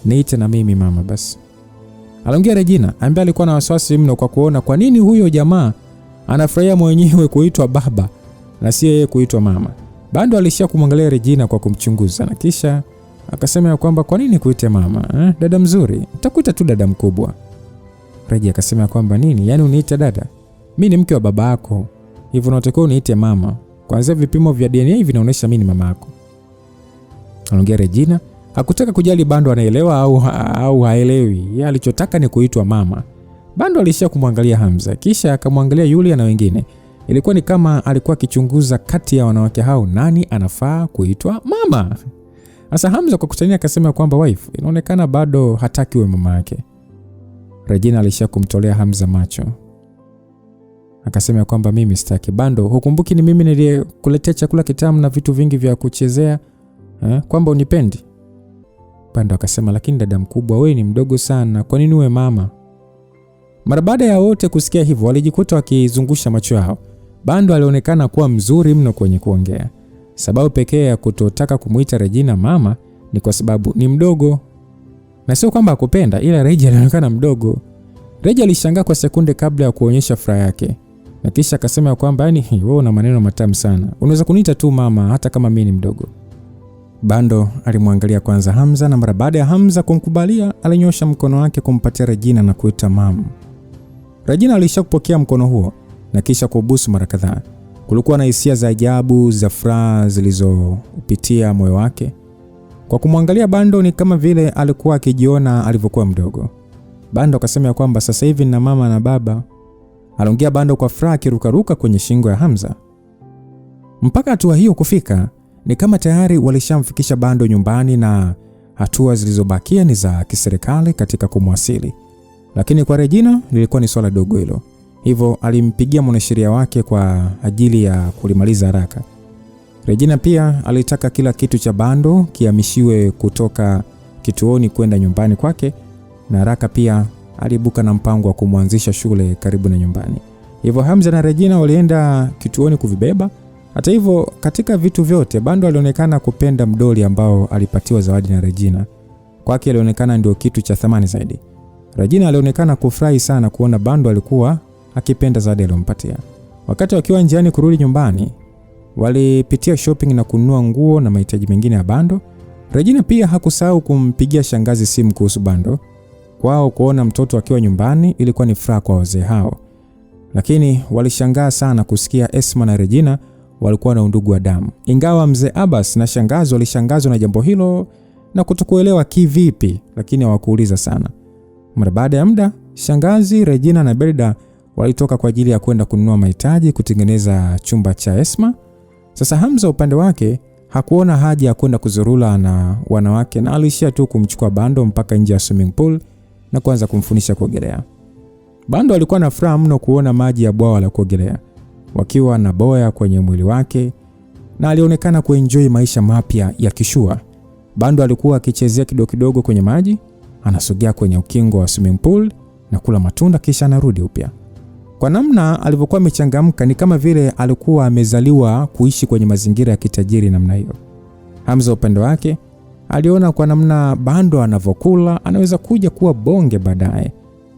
niite na mimi mama basi. Aliongea Regina ambaye alikuwa na wasiwasi mno kwa kuona kwa nini huyo jamaa anafurahia mwenyewe kuitwa baba na si yeye kuitwa mama. Bando alishia kumwangalia Regina kwa kumchunguza na kisha akasema kwamba kwa nini kuite mama? Dada mzuri, nitakuita tu dada mkubwa. Reji akasema kwamba nini? Yaani uniite dada? Mimi ni mke wa baba yako. Hivyo unatakiwa uniite mama. Kwanza vipimo vya DNA vinaonyesha mimi ni mama yako. Anaongea Regina, hakutaka kujali Bando anaelewa au haelewi. Yeye alichotaka ni kuitwa mama. Bando alishia kumwangalia Hamza, kisha akamwangalia Yulia na wengine. Ilikuwa ni kama alikuwa akichunguza kati ya wanawake hao nani anafaa kuitwa mama. Sasa Hamza kwa kutania akasema kwamba wife, inaonekana bado hataki uwe mama yake. Regina alishia kumtolea Hamza macho. Akasema kwamba mimi sitaki. Bando, hukumbuki ni mimi niliyekuletea chakula kitamu na vitu vingi vya kuchezea? Kwamba unipendi? Bando akasema, lakini dada mkubwa, wewe ni mdogo sana, kwa nini uwe mama? Mara baada ya wote kusikia hivyo, walijikuta wakizungusha macho yao. Bando alionekana kuwa mzuri mno kwenye kuongea. Sababu pekee ya kutotaka kumuita Regina mama ni kwa sababu ni mdogo. Na sio kwamba hakupenda, ila Reji alionekana mdogo. Reji alishangaa kwa sekunde kabla ya kuonyesha furaha yake. Na kisha akasema kwamba wewe una maneno matamu sana. Unaweza kuniita tu mama hata kama mimi ni mdogo. Bando alimwangalia kwanza Hamza, na mara baada ya Hamza kumkubalia, alinyosha mkono wake kumpatia Regina na kuita mama. Regina alishakupokea mkono huo na kisha kubusu mara kadhaa. Kulikuwa na hisia za ajabu za furaha zilizopitia moyo wake. Kwa kumwangalia Bando ni kama vile alikuwa akijiona alivyokuwa mdogo. Bando akasema kwamba sasa hivi nina mama na baba. Aliongea Bando kwa furaha akirukaruka kwenye shingo ya Hamza. Mpaka hatua hiyo kufika, ni kama tayari walishamfikisha Bando nyumbani na hatua zilizobakia ni za kiserikali katika kumwasili. Lakini kwa Regina lilikuwa ni swala dogo hilo. Hivyo alimpigia mwanasheria wake kwa ajili ya kulimaliza haraka. Regina pia alitaka kila kitu cha Bando kihamishiwe kutoka kituoni kwenda nyumbani kwake, na haraka pia alibuka na mpango wa kumwanzisha shule karibu na nyumbani. Hivyo Hamza na Regina walienda kituoni kuvibeba. Hata hivyo, katika vitu vyote Bando alionekana kupenda mdoli ambao alipatiwa zawadi na Regina. Kwake alionekana ndio kitu cha thamani zaidi. Regina alionekana kufurahi sana kuona Bando alikuwa akipenda zawadi aliyompatia. Wakati wakiwa njiani kurudi nyumbani, walipitia shopping na kununua nguo na mahitaji mengine ya Bando. Regina pia hakusahau kumpigia shangazi simu kuhusu Bando. Kwao kuona mtoto akiwa nyumbani ilikuwa ni furaha kwa wazee hao. Lakini walishangaa sana kusikia Esma na Regina walikuwa na undugu wa damu. Ingawa mzee Abbas na shangazi walishangazwa na jambo hilo na kutokuelewa kivipi, lakini hawakuuliza sana. Mara baada ya muda, shangazi, Regina na Belda walitoka kwa ajili ya kwenda kununua mahitaji kutengeneza chumba cha Esma. Sasa Hamza upande wake hakuona haja ya kwenda kuzurula na wanawake na alishia tu kumchukua Bando mpaka nje ya swimming pool na kuanza kumfundisha kuogelea. Bando alikuwa na furaha mno kuona maji ya bwawa la kuogelea wakiwa na boya kwenye mwili wake, na alionekana kuenjoy maisha mapya ya kishua. Bando alikuwa akichezea kidogo kidogo kwenye maji, anasogea kwenye ukingo wa swimming pool na kula matunda kisha anarudi upya. Kwa namna alivyokuwa amechangamka ni kama vile alikuwa amezaliwa kuishi kwenye mazingira ya kitajiri namna hiyo. Hamza upande wake aliona kwa namna Bando anavyokula anaweza kuja kuwa bonge baadaye.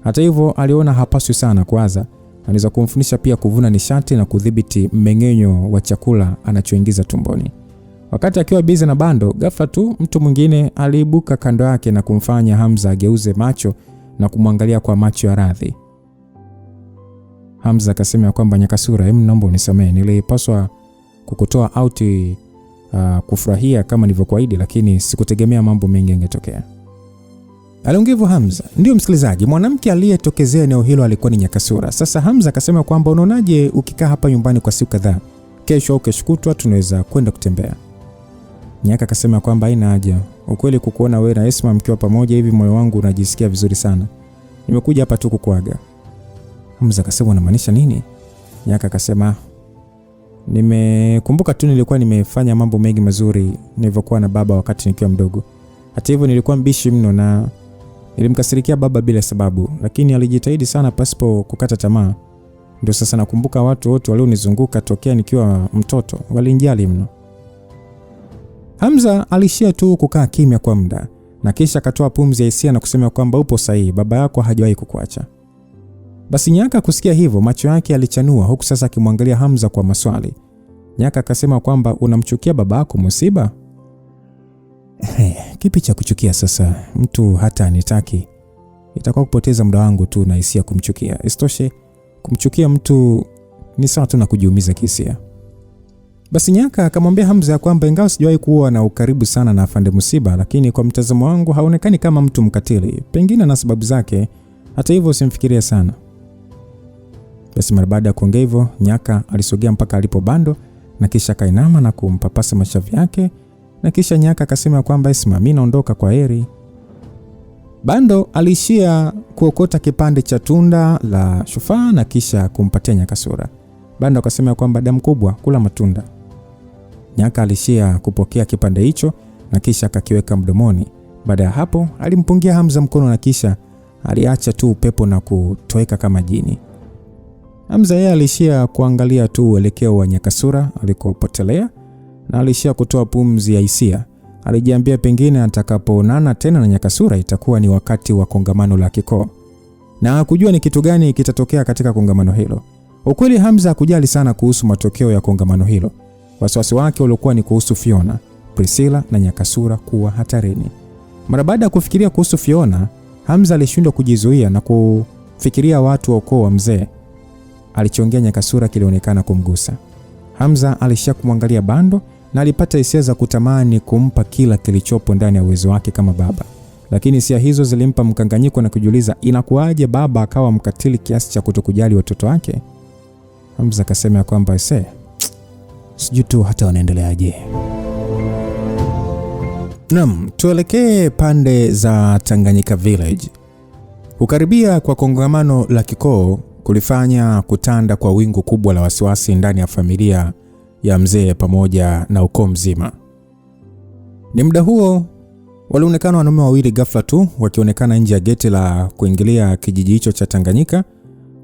Hata hivyo aliona hapaswi sana kwanza. Anaweza kumfundisha pia kuvuna nishati na kudhibiti mmeng'enyo wa chakula anachoingiza tumboni. Wakati akiwa busy na Bando, ghafla tu mtu mwingine aliibuka kando yake na kumfanya Hamza ageuze macho na kumwangalia kwa macho ya radhi. Hamza akasema kwamba Nyakasura, naomba unisamehe, nilipaswa kukutoa out kufurahia kama nilivyokuahidi, lakini sikutegemea mambo mengi yangetokea. Aliongea Hamza. Ndio msikilizaji, mwanamke aliyetokezea eneo hilo alikuwa ni Nyakasura. Sasa Hamza akasema kwamba unaonaje ukikaa hapa nyumbani kwa siku kadhaa, kesho au kesho kutwa tunaweza kwenda kutembea. Nyaka akasema kwamba haina haja. Ukweli kukuona wewe na Esma mkiwa pamoja hivi moyo wangu unajisikia vizuri sana. Nimekuja hapa tu kukuaga. Hamza akasema unamaanisha nini? Nyaka akasema nimekumbuka tu nilikuwa nimefanya mambo mengi mazuri nilivyokuwa na baba wakati nikiwa mdogo. Hata hivyo nilikuwa mbishi mno na nilimkasirikia baba bila sababu, lakini alijitahidi sana pasipo kukata tamaa. Ndio sasa nakumbuka watu wote walionizunguka tokea nikiwa mtoto walinijali mno. Hamza alishia tu kukaa kimya kwa muda na kisha akatoa pumzi ya hisia na kusema kwamba upo sahihi, baba yako hajawahi kukuacha. Basi Nyaka kusikia hivyo macho yake yalichanua huku sasa akimwangalia Hamza kwa maswali. Nyaka akasema kwamba unamchukia baba yako Musiba? Kipi cha kuchukia sasa? Mtu hata anitaki. Itakuwa kupoteza muda wangu tu na hisia kumchukia. Isitoshe kumchukia mtu ni sawa tu na kujiumiza kihisia. Basi Nyaka akamwambia Hamza kwamba ingawa sijawahi kuwa na ukaribu sana na afande Musiba, lakini kwa mtazamo wangu haonekani kama mtu mkatili. Pengine na sababu zake, hata hivyo usimfikirie sana. Basi mara baada ya kuongea hivyo, Nyaka alisogea mpaka alipo Bando na kisha kainama na kumpapasa mashavu yake, na kisha Nyaka akasema kwamba Esma, mimi naondoka, kwa heri. Bando alishia kuokota kipande cha tunda la shufaa na kisha kumpatia Nyakasura. Bando akasema kwamba damu kubwa, kula matunda. Nyaka alishia kupokea kipande hicho na kisha akakiweka mdomoni. Baada ya hapo alimpungia Hamza mkono na kisha aliacha tu upepo na kutoweka kama jini. Hamza yeye alishia kuangalia tu uelekeo wa Nyakasura alikopotelea na alishia kutoa pumzi ya hisia. Alijiambia pengine atakapoonana tena na Nyakasura itakuwa ni wakati wa kongamano la kikoo, na hakujua ni kitu gani kitatokea katika kongamano hilo. Ukweli Hamza hakujali sana kuhusu matokeo ya kongamano hilo. Wasiwasi wake ulikuwa ni kuhusu Fiona, Priscilla na Nyakasura kuwa hatarini. Mara baada ya kufikiria kuhusu Fiona, Hamza alishindwa kujizuia na kufikiria watu wa ukoo wa mzee. Alichongea Nyakasura kilionekana kumgusa. Hamza alishia kumwangalia Bando na alipata hisia za kutamani kumpa kila kilichopo ndani ya uwezo wake kama baba. Lakini hisia hizo zilimpa mkanganyiko na kujiuliza inakuaje baba akawa mkatili kiasi cha kutokujali watoto wake. Hamza akasema kwamba sijui tu hata wanaendeleaje. Tuelekee pande za Tanganyika Village. Kukaribia kwa kongamano la kikoo kulifanya kutanda kwa wingu kubwa la wasiwasi ndani ya familia ya mzee pamoja na ukoo mzima. Ni muda huo walionekana wanaume wawili ghafla tu wakionekana nje ya geti la kuingilia kijiji hicho cha Tanganyika.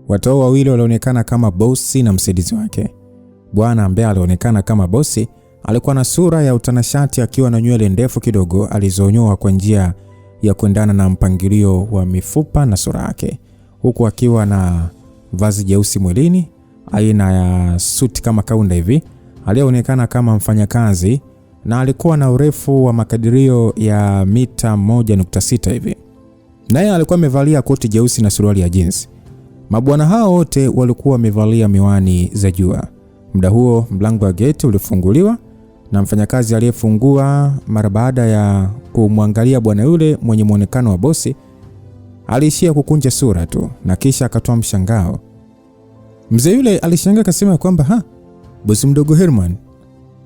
Watu wawili walionekana kama bosi na msaidizi wake. Bwana ambaye alionekana kama bosi alikuwa na sura ya utanashati akiwa na nywele ndefu kidogo alizonyoa kwa njia ya kuendana na mpangilio wa mifupa na sura yake, huku akiwa na vazi jeusi mwilini aina ya suti kama kaunda hivi. Alionekana kama mfanyakazi na alikuwa na urefu wa makadirio ya mita 1.6 hivi. Naye alikuwa amevalia koti jeusi na suruali ya jeans. Mabwana hao wote walikuwa wamevalia miwani za jua. Muda huo mlango wa geti ulifunguliwa na mfanyakazi aliyefungua mara baada ya kumwangalia bwana yule mwenye muonekano wa bosi aliishia kukunja sura tu na kisha akatoa mshangao. Mzee yule alishangaa akasema kwamba bosi mdogo Herman.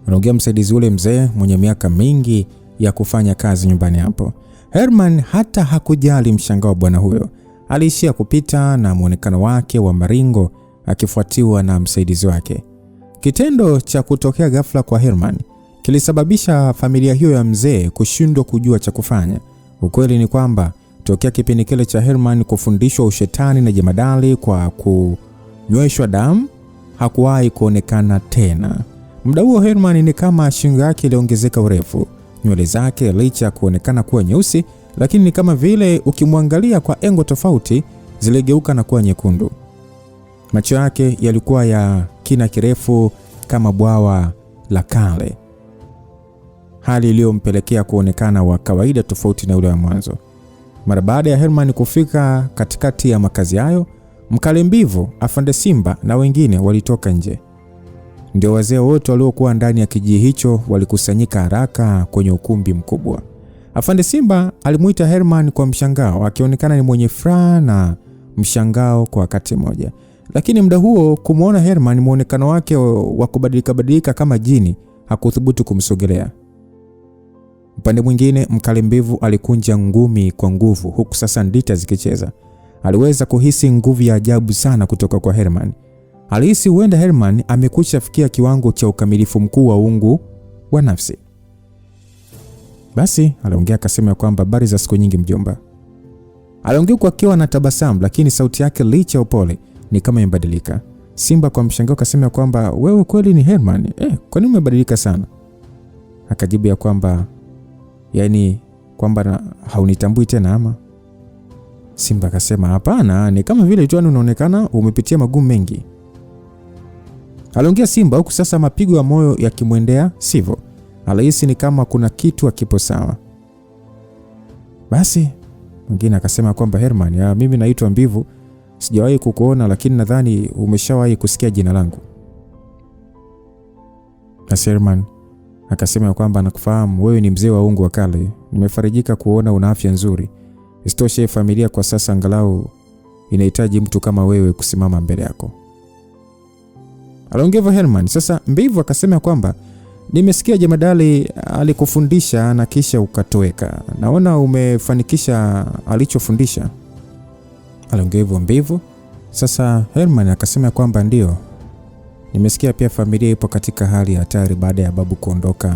Anaongea msaidizi yule mzee mwenye miaka mingi ya kufanya kazi nyumbani hapo. Herman hata hakujali mshangao bwana huyo. Aliishia kupita na muonekano wake wa maringo akifuatiwa na msaidizi wake. Kitendo cha kutokea ghafla kwa Herman kilisababisha familia hiyo ya mzee kushindwa kujua cha kufanya. Ukweli ni kwamba tokea kipindi kile cha Herman kufundishwa ushetani na jemadali kwa kunyweshwa damu hakuwahi kuonekana tena. Muda huo Herman ni kama shingo yake iliongezeka urefu. Nywele zake licha kuonekana kuwa nyeusi, lakini ni kama vile ukimwangalia kwa engo tofauti ziligeuka na kuwa nyekundu. Macho yake yalikuwa ya kina kirefu kama bwawa la kale, hali iliyompelekea kuonekana wa kawaida tofauti na ule wa mwanzo. Mara baada ya Herman kufika katikati ya makazi hayo, Mkale Mbivu, Afande Simba na wengine walitoka nje. Ndio wazee wote waliokuwa ndani ya kijiji hicho walikusanyika haraka kwenye ukumbi mkubwa. Afande Simba alimuita Herman kwa mshangao, akionekana ni mwenye furaha na mshangao kwa wakati mmoja. Lakini muda huo kumuona Herman muonekano wake wa kubadilika kama jini hakuthubutu kumsogelea. Upande mwingine Mkale Mbivu alikunja ngumi kwa nguvu huku sasa ndita zikicheza. Aliweza kuhisi nguvu ya ajabu sana kutoka kwa Herman. Alihisi huenda Herman amekucha fikia kiwango cha ukamilifu mkuu wa uungu wa nafsi. Basi aliongea akasema kwamba habari za siku nyingi mjomba. Aliongea kwa akiwa na tabasamu, lakini sauti yake licha ya upole ni kama imebadilika. Simba kwa mshangao akasema kwamba wewe kweli ni Herman? Kwa nini umebadilika sana? Akajibu ya kwamba kwamba haunitambui tena ama? Simba akasema hapana, ni kama vile tu unaonekana umepitia magumu mengi. Aliongea Simba huku sasa mapigo ya moyo yakimwendea sivyo. Alihisi ni kama kuna kitu hakipo sawa. Basi mwingine akasema kwamba Herman, mimi naitwa Mbivu, sijawahi kukuona lakini nadhani umeshawahi kusikia jina langu. Na Herman akasema kwamba nakufahamu, wewe ni mzee wa uungu wa kale. Nimefarijika kuona una afya nzuri. Isitoshe familia kwa sasa angalau inahitaji mtu kama wewe kusimama mbele yako. Aliongea Herman. Sasa Mbivu akasema kwamba nimesikia jemadali alikufundisha na kisha ukatoweka. Naona umefanikisha alichofundisha. Aliongea Mbivu. Sasa Herman akasema kwamba ndio. Nimesikia pia familia ipo katika hali ya hatari baada ya babu kuondoka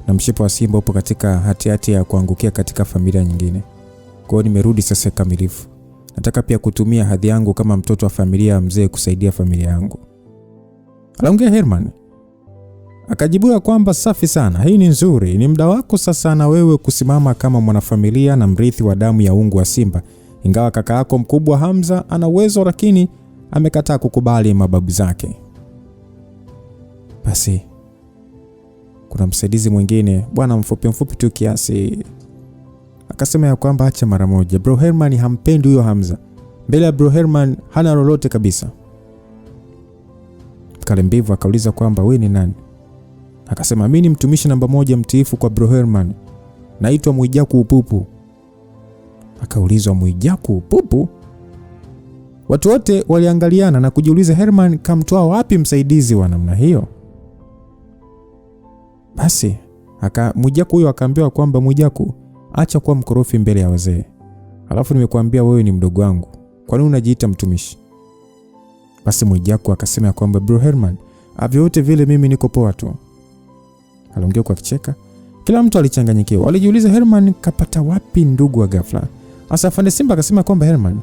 na mshipa wa simba upo katika hatihati ya kuangukia katika familia nyingine. Kwa hiyo nimerudi sasa kamilifu. Nataka pia kutumia hadhi yangu kama mtoto wa familia ya mzee kusaidia familia yangu. Aliongea Herman. Akajibu kwamba safi sana, hii ni nzuri. Ni muda wako sasa na wewe kusimama kama mwanafamilia na mrithi wa damu ya ungu wa simba. Ingawa kaka yako mkubwa Hamza ana uwezo, lakini amekataa kukubali mababu zake. Basi kuna msaidizi mwingine, bwana mfupi tu kiasi, akasema ya kwamba acha mara moja. Bro Herman hampendi huyo Hamza. Mbele ya Bro Herman hana lolote kabisa. Kalembivu akauliza kwamba wewe ni nani? Akasema mimi ni mtumishi namba 1 mtiifu kwa Bro Herman. Naitwa Mwijaku Upupu. Akaulizwa Mwijaku Upupu? Watu wote waliangaliana na kujiuliza Herman kamtoa wapi msaidizi wa namna hiyo. Basi Mwijaku huyo akaambiwa kwamba Mwijaku, acha kuwa mkorofi mbele ya wazee. Alafu nimekuambia wewe ni mdogo wangu. Kwa nini unajiita mtumishi? Basi Mwijaku akasema kwamba Bro Herman, avyote vile mimi niko poa tu. Aliongea kwa kicheka. Kila mtu alichanganyikiwa. Walijiuliza Herman kapata wapi ndugu wa ghafla. Asa Afande Simba akasema kwamba Herman,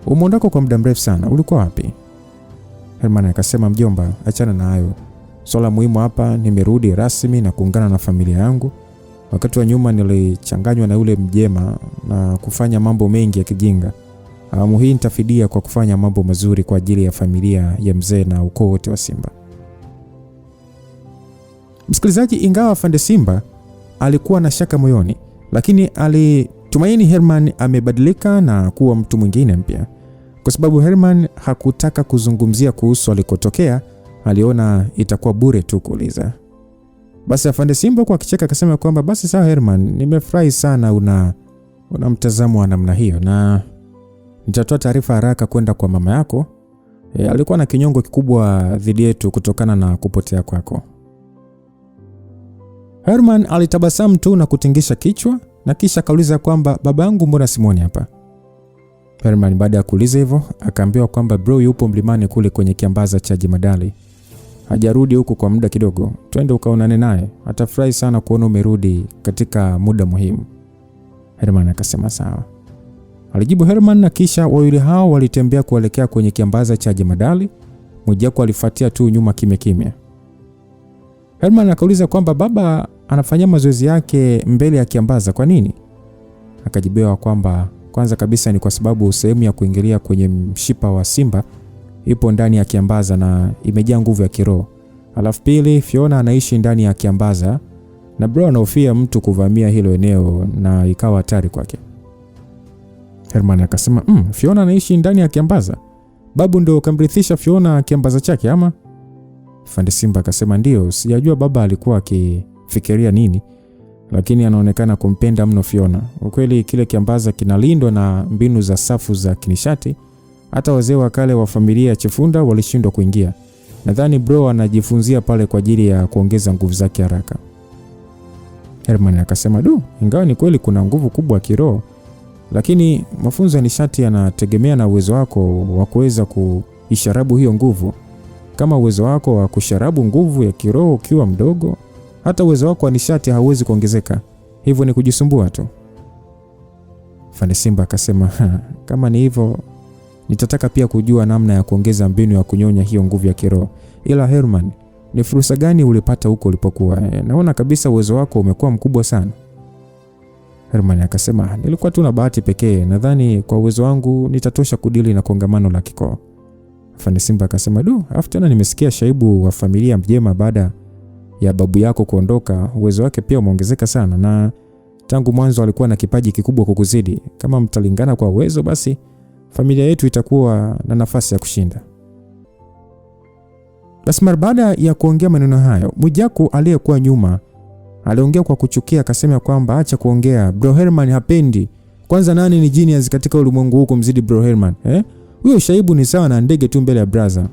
umeondoka kwa muda mrefu sana. Ulikuwa wapi? Herman akasema mjomba, achana na hayo. Swala muhimu hapa, nimerudi rasmi na kuungana na familia yangu. Wakati wa nyuma nilichanganywa na yule mjema na kufanya mambo mengi ya kijinga. Awamu hii nitafidia kwa kufanya mambo mazuri kwa ajili ya familia ya mzee na ukoo wote wa Simba. Msikilizaji, ingawa Afande Simba alikuwa na shaka moyoni, lakini alitumaini Herman amebadilika na kuwa mtu mwingine mpya. Kwa sababu Herman hakutaka kuzungumzia kuhusu alikotokea, aliona itakuwa bure tu kuuliza. Basi Afande Simba kwa kicheka akasema kwamba basi sawa Herman, nimefurahi sana una mtazamo wa namna hiyo, na nitatoa taarifa haraka kwenda kwa mama yako. Alikuwa na kinyongo kikubwa dhidi yetu kutokana na kupotea kwako. Herman alitabasamu tu na kutingisha kichwa na kisha akauliza kwamba baba yangu mbona simuoni hapa? Herman baada ya kuuliza hivyo akaambiwa kwamba bro yupo mlimani kule kwenye kiambaza cha Jemadali. Hajarudi huko kwa muda kidogo. Twende ukaonane naye. Atafurahi sana kuona umerudi katika muda muhimu. Herman akasema sawa. Alijibu Herman na kisha wawili hao walitembea kuelekea kwenye kiambaza cha Jemadali. Mwijaku alifuatia tu nyuma kimya. Herman akauliza kwamba baba anafanya mazoezi yake mbele ya kiambaza kwa nini? Akajibiwa kwamba kwanza kabisa ni kwa sababu sehemu ya kuingilia kwenye mshipa wa simba ipo ndani ya kiambaza na imejaa nguvu ya kiroho. Alafu pili, Fiona anaishi ndani ya kiambaza na bro anahofia mtu kuvamia hilo eneo na ikawa hatari kwake. Herman akasema, Fiona anaishi ndani ya kiambaza? Babu ndio kamrithisha Fiona kiambaza chake ama? Afande Simba akasema ndio, sijajua baba alikuwa akifikiria nini, lakini anaonekana kumpenda mno Fiona. Ukweli kile kiambaza kinalindwa na mbinu za safu za kinishati. Hata wazee wa kale wa familia ya Chifunda walishindwa kuingia. Nadhani bro anajifunzia pale kwa ajili ya kuongeza nguvu zake haraka. Herman akasema, ingawa ni kweli kuna nguvu kubwa ya kiroho, lakini mafunzo ya nishati yanategemea na uwezo wako wa kuweza kuisharabu hiyo nguvu. Kama uwezo wako wa kusharabu nguvu ya kiroho ukiwa mdogo, hata uwezo wako wa nishati hauwezi kuongezeka. Hivyo ni kujisumbua tu. Afande Simba akasema, kama ni hivyo, nitataka pia kujua namna ya kuongeza mbinu ya kunyonya hiyo nguvu ya kiroho. Ila Herman, ni fursa gani ulipata huko ulipokuwa? Naona kabisa uwezo wako umekuwa mkubwa sana. Herman akasema, nilikuwa tu na bahati pekee. Nadhani kwa uwezo wangu nitatosha kudili na kongamano la kikoo. Afande Simba akasema, afu tena nimesikia Shaibu wa familia Mjema baada ya babu yako kuondoka, uwezo wake pia umeongezeka sana na tangu mwanzo alikuwa na kipaji kikubwa kukuzidi. Kama mtalingana kwa uwezo, basi familia yetu itakuwa na nafasi ya kushinda. Basi mara baada ya kuongea maneno hayo, Mwijaku aliyekuwa nyuma aliongea kwa kuchukia, akasema kwamba acha kuongea, Bro Herman hapendi. Kwanza nani ni genius katika ulimwengu huko mzidi Bro Herman? Huyo Shaibu ni sawa na ndege tu mbele ya brother.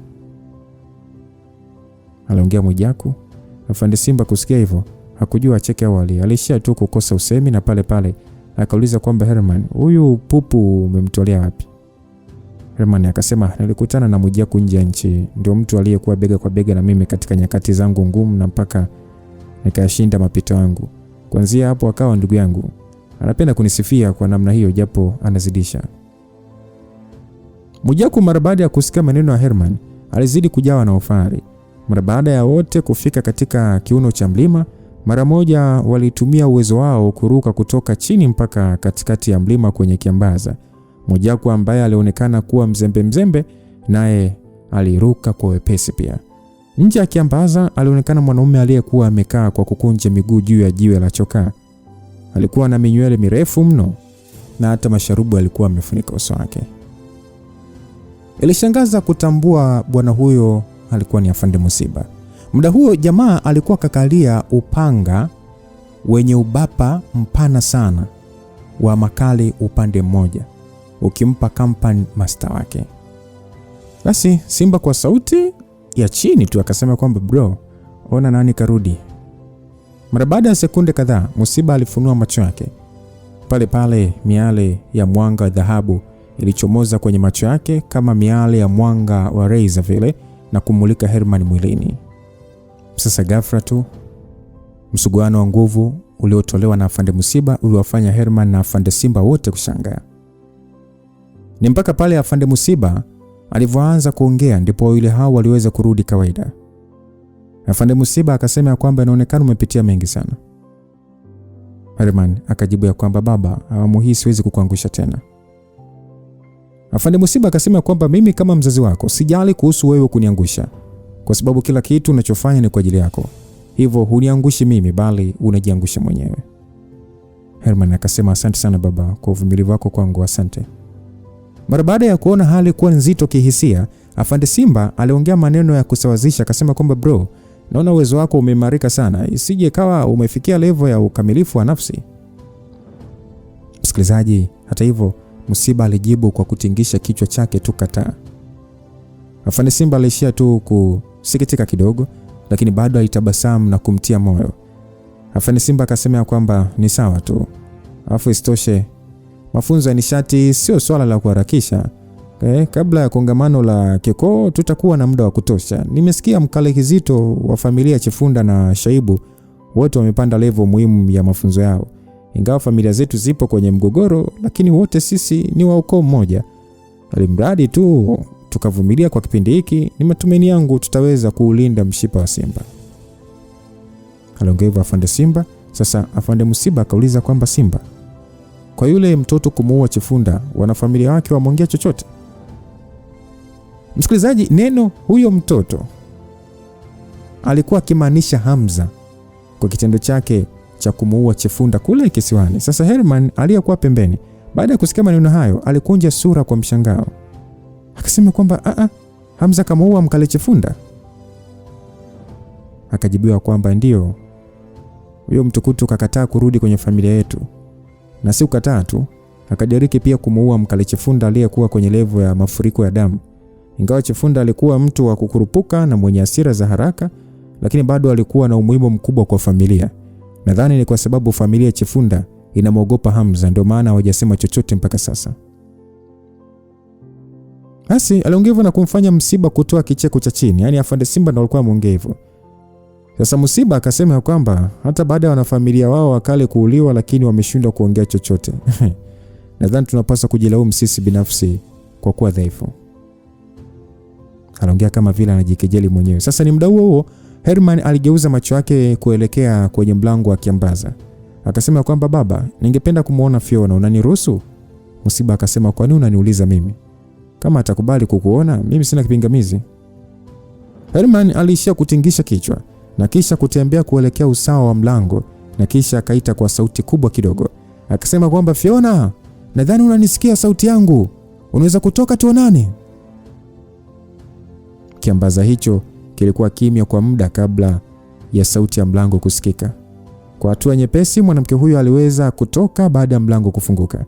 Aliongea Mwijaku. Afande Simba kusikia hivyo hakujua acheke awali. Alishia tu kukosa usemi na pale akauliza kwamba Herman, huyu Pupu umemtolea wapi? Herman akasema, nilikutana na Mwijaku nje ya nchi. Ndio mtu aliyekuwa bega kwa bega na mimi katika nyakati zangu ngumu na mpaka nikayashinda mapito yangu. Kuanzia hapo akawa ndugu yangu. Anapenda kunisifia kwa namna hiyo japo anazidisha. Mwijaku mara baada ya kusikia maneno ya Herman alizidi kujawa na ufahari. Mara baada ya wote kufika katika kiuno cha mlima, mara moja walitumia uwezo wao kuruka kutoka chini mpaka katikati ya mlima kwenye kiambaza. Mwijaku ambaye alionekana kuwa mzembe naye aliruka kwa wepesi pia. Nje ya kiambaza alionekana mwanaume aliyekuwa amekaa kwa kukunja miguu juu ya jiwe la chokaa. Alikuwa na minywele mirefu mno na hata masharubu alikuwa amefunika uso wake. Ilishangaza kutambua bwana huyo alikuwa ni Afande Musiba. Muda huo jamaa alikuwa kakalia upanga wenye ubapa mpana sana wa makali upande mmoja, ukimpa company master wake. Basi Simba kwa sauti ya chini tu akasema kwamba bro, ona nani karudi. Mara baada ya sekunde kadhaa Musiba alifunua macho yake. Pale pale miale ya mwanga wa dhahabu ilichomoza kwenye macho yake kama miale ya mwanga wa razor vile na kumulika Herman mwilini. Sasa ghafla tu msuguano wa nguvu uliotolewa na Afande Musiba uliwafanya Herman na Afande Simba wote kushangaa. Ni mpaka pale Afande Musiba alivyoanza kuongea ndipo wale hao waliweza kurudi kawaida. Afande Musiba akasema kwamba inaonekana umepitia mengi sana. Herman akajibu ya kwamba baba, awamu hii siwezi kukuangusha tena. Afande Musiba akasema kwamba mimi kama mzazi wako sijali kuhusu wewe kuniangusha, kwa sababu kila kitu unachofanya ni kwa ajili yako. Hivyo huniangushi mimi bali unajiangusha mwenyewe. Herman akasema asante sana baba kwa uvumilivu wako kwangu, asante. Mara baada ya kuona hali kuwa nzito kihisia, Afande Simba aliongea maneno ya kusawazisha akasema kwamba bro, naona uwezo wako umeimarika sana, isije kawa umefikia level ya ukamilifu wa nafsi. Msikilizaji, hata hivyo Musiba alijibu kwa kutingisha kichwa chake tu kataa. Afande Simba alishia tu kusikitika kidogo, lakini bado alitabasamu na kumtia moyo. Afande Simba akasema kwamba ni sawa tu. Alafu isitoshe mafunzo ya nishati sio swala la kuharakisha. Kabla ya kongamano la Keko tutakuwa na muda wa kutosha. Nimesikia mkale Kizito wa familia Chifunda na Shaibu wote wamepanda level muhimu ya mafunzo yao. Ingawa familia zetu zipo kwenye mgogoro, lakini wote sisi ni wa ukoo mmoja. Alimradi tu tukavumilia kwa kipindi hiki, ni matumaini yangu tutaweza kuulinda mshipa wa Simba. Aliongea Afande Simba. Sasa Afande Musiba akauliza kwamba Simba, kwa yule mtoto kumuua Chifunda, wanafamilia wake wameongea chochote? Msikilizaji, neno huyo mtoto alikuwa akimaanisha Hamza kwa kitendo chake cha kumuua Chifunda kule kisiwani. Sasa Herman aliyekuwa pembeni baada ya kusikia maneno hayo alikunja sura kwa mshangao. Akasema kwamba Hamza kamuua mkale Chifunda? Akajibiwa kwamba ndio. Huyo mtukutu kakataa kurudi kwenye familia yetu. Na si ukataa tu, akadiriki pia kumuua mkale Chifunda aliyekuwa kwenye levo ya mafuriko ya damu. Ingawa Chifunda alikuwa mtu wa kukurupuka na mwenye hasira za haraka, lakini bado alikuwa na umuhimu mkubwa kwa familia. Nadhani ni kwa sababu familia Chifunda inamwogopa Hamza ndio maana hawajasema chochote mpaka sasa. Basi aliongea na kumfanya Musiba kutoa kicheko cha chini, yani Afande Simba ndio alikuwa ameongea hivyo. Sasa Musiba akasema kwamba hata baada ya wanafamilia wao wakale kuuliwa lakini wameshindwa kuongea chochote. Nadhani tunapaswa kujilaumu sisi binafsi kwa kuwa dhaifu. Aliongea kama vile anajikejeli mwenyewe. Sasa ni muda huo Herman aligeuza macho yake kuelekea kwenye mlango wa kiambaza. Akasema kwamba baba, ningependa kumuona Fiona, unaniruhusu? Musiba akasema kwa nini unaniuliza mimi? Kama atakubali kukuona, mimi sina kipingamizi. Herman aliishia kutingisha kichwa na kisha kutembea kuelekea usawa wa mlango na kisha akaita kwa sauti kubwa kidogo. Akasema kwamba Fiona, nadhani unanisikia sauti yangu. Unaweza kutoka tuonane? Kiambaza hicho kilikuwa kimya kwa muda kabla ya sauti ya mlango kusikika. Kwa hatua nyepesi mwanamke huyo aliweza kutoka baada ya mlango kufunguka.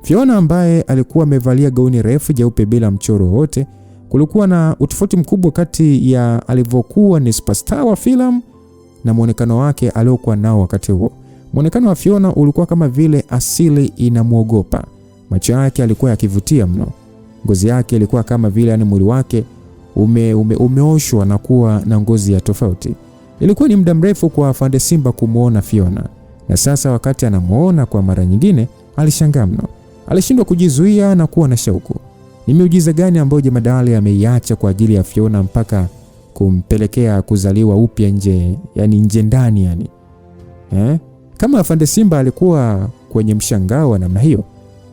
Fiona ambaye alikuwa amevalia gauni refu jeupe bila mchoro wote. Kulikuwa na utofauti mkubwa kati ya alivyokuwa ni superstar wa filamu na muonekano wake aliokuwa nao wakati huo. Muonekano wa Fiona ulikuwa kama vile asili inamuogopa. Macho yake alikuwa yakivutia mno. Ngozi yake ilikuwa kama vile mwili wake umeoshwa na kuwa na ngozi ya tofauti. Ilikuwa ni muda mrefu kwa Afande Simba kumuona Fiona, na sasa wakati anamuona kwa mara nyingine alishangaa mno. Alishindwa kujizuia na kuwa na shauku. Ni miujiza gani ambayo jemadari ameiacha kwa ajili ya Fiona mpaka kumpelekea kuzaliwa upya nje, yani nje ndani yani? Kama Afande Simba alikuwa kwenye mshangao wa namna hiyo,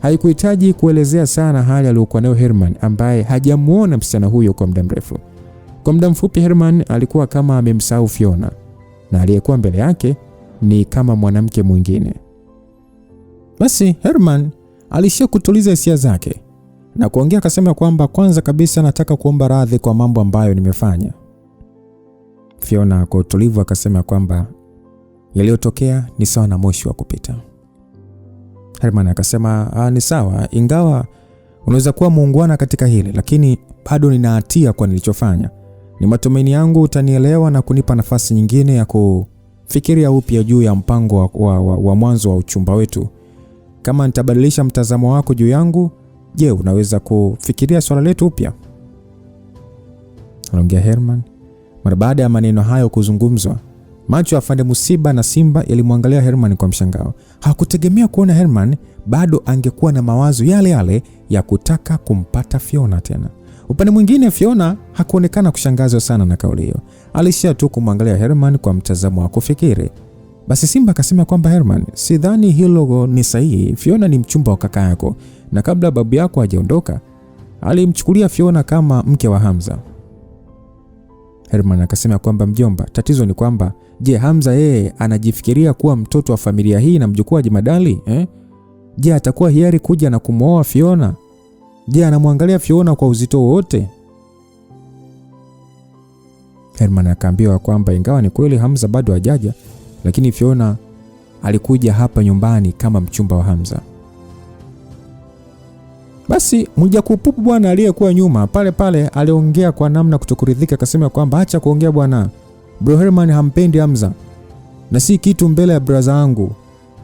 haikuhitaji kuelezea sana hali aliyokuwa nayo Herman, ambaye hajamuona msichana huyo kwa muda mrefu. Kwa muda mfupi Herman alikuwa kama amemsahau Fiona, na aliyekuwa mbele yake ni kama mwanamke mwingine. Basi Herman alishia kutuliza hisia zake na kuongea, akasema kwamba kwanza kabisa nataka kuomba radhi kwa mambo ambayo nimefanya. Fiona kwa utulivu akasema kwamba yaliyotokea ni sawa na moshi wa kupita. Herman akasema ni sawa, ingawa unaweza kuwa muungwana katika hili, lakini bado nina hatia kwa nilichofanya. Ni matumaini yangu utanielewa na kunipa nafasi nyingine ya kufikiria upya juu ya mpango wa mwanzo wa uchumba wetu. Kama nitabadilisha mtazamo wako juu yangu, je, unaweza kufikiria swala letu upya? Anaongea Herman. Mara baada ya maneno hayo kuzungumzwa, macho ya Afande Musiba na Simba yalimwangalia Herman kwa mshangao. Hakutegemea kuona Herman bado angekuwa na mawazo yale yale ya kutaka kumpata Fiona tena. Upande mwingine, Fiona hakuonekana kushangazwa sana na kauli hiyo. Alishia tu kumwangalia Herman kwa mtazamo wa kufikiri. Basi Simba akasema kwamba Herman, sidhani hilo ni sahihi. Fiona ni mchumba wa kaka yako, na kabla babu yako hajaondoka alimchukulia Fiona kama mke wa Hamza. Herman akasema kwamba mjomba, tatizo ni kwamba je, Hamza yeye anajifikiria kuwa mtoto wa familia hii na mjukuu wa jemadari? Je, atakuwa hiari kuja na kumwoa Fiona? Je, anamwangalia Fiona kwa uzito wote? Herman akaambiwa kwamba ingawa ni kweli Hamza bado hajaja, lakini Fiona alikuja hapa nyumbani kama mchumba wa Hamza. Basi Mwijakupupu bwana aliyekuwa nyuma pale pale aliongea kwa namna kutokuridhika, akasema kwamba acha kuongea bwana. Bro Herman hampendi Hamza, na si kitu mbele ya brother wangu.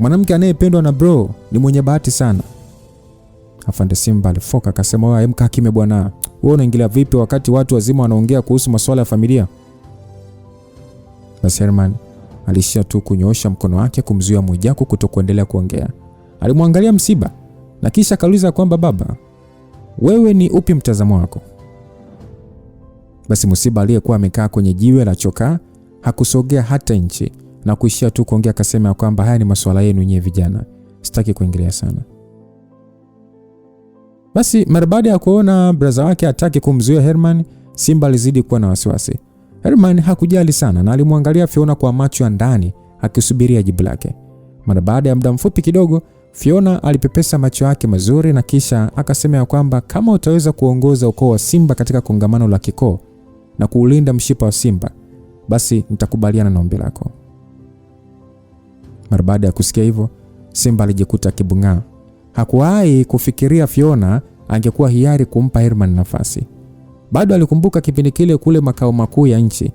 Mwanamke anayependwa na bro ni mwenye bahati sana. Afande Simba alifoka akasema, wewe mkaa kimya bwana. Wewe unaingilia vipi wakati watu wazima wanaongea kuhusu masuala ya familia? Basi Herman alishia tu kunyoosha mkono wake kumzuia Mwijaku kutokuendelea kuongea. Alimwangalia Msiba na kisha akauliza kwamba baba, wewe ni upi mtazamo wako? Basi Msiba aliyekuwa amekaa kwenye jiwe la chokaa hakusogea hata inchi na kuishia tu kuongea, akasema kwamba haya ni masuala yenu nyewe vijana, sitaki kuingilia sana. Basi mara baada ya kuona brother wake hataki kumzuia Herman, Simba alizidi kuwa na wasiwasi. Herman hakujali sana na alimwangalia Fiona kwa macho ya ndani akisubiria jibu lake. Mara baada ya muda mfupi kidogo, Fiona alipepesa macho yake mazuri na kisha akasema kwamba kama utaweza kuongoza ukoo wa Simba katika kongamano la kikoo na kuulinda mshipa wa Simba, basi nitakubaliana na ombi lako. Mara baada ya kusikia hivyo, Simba alijikuta kibungaa. Hakuwahi kufikiria Fiona angekuwa hiari kumpa Herman nafasi. Bado alikumbuka kipindi kile kule makao makuu ya nchi.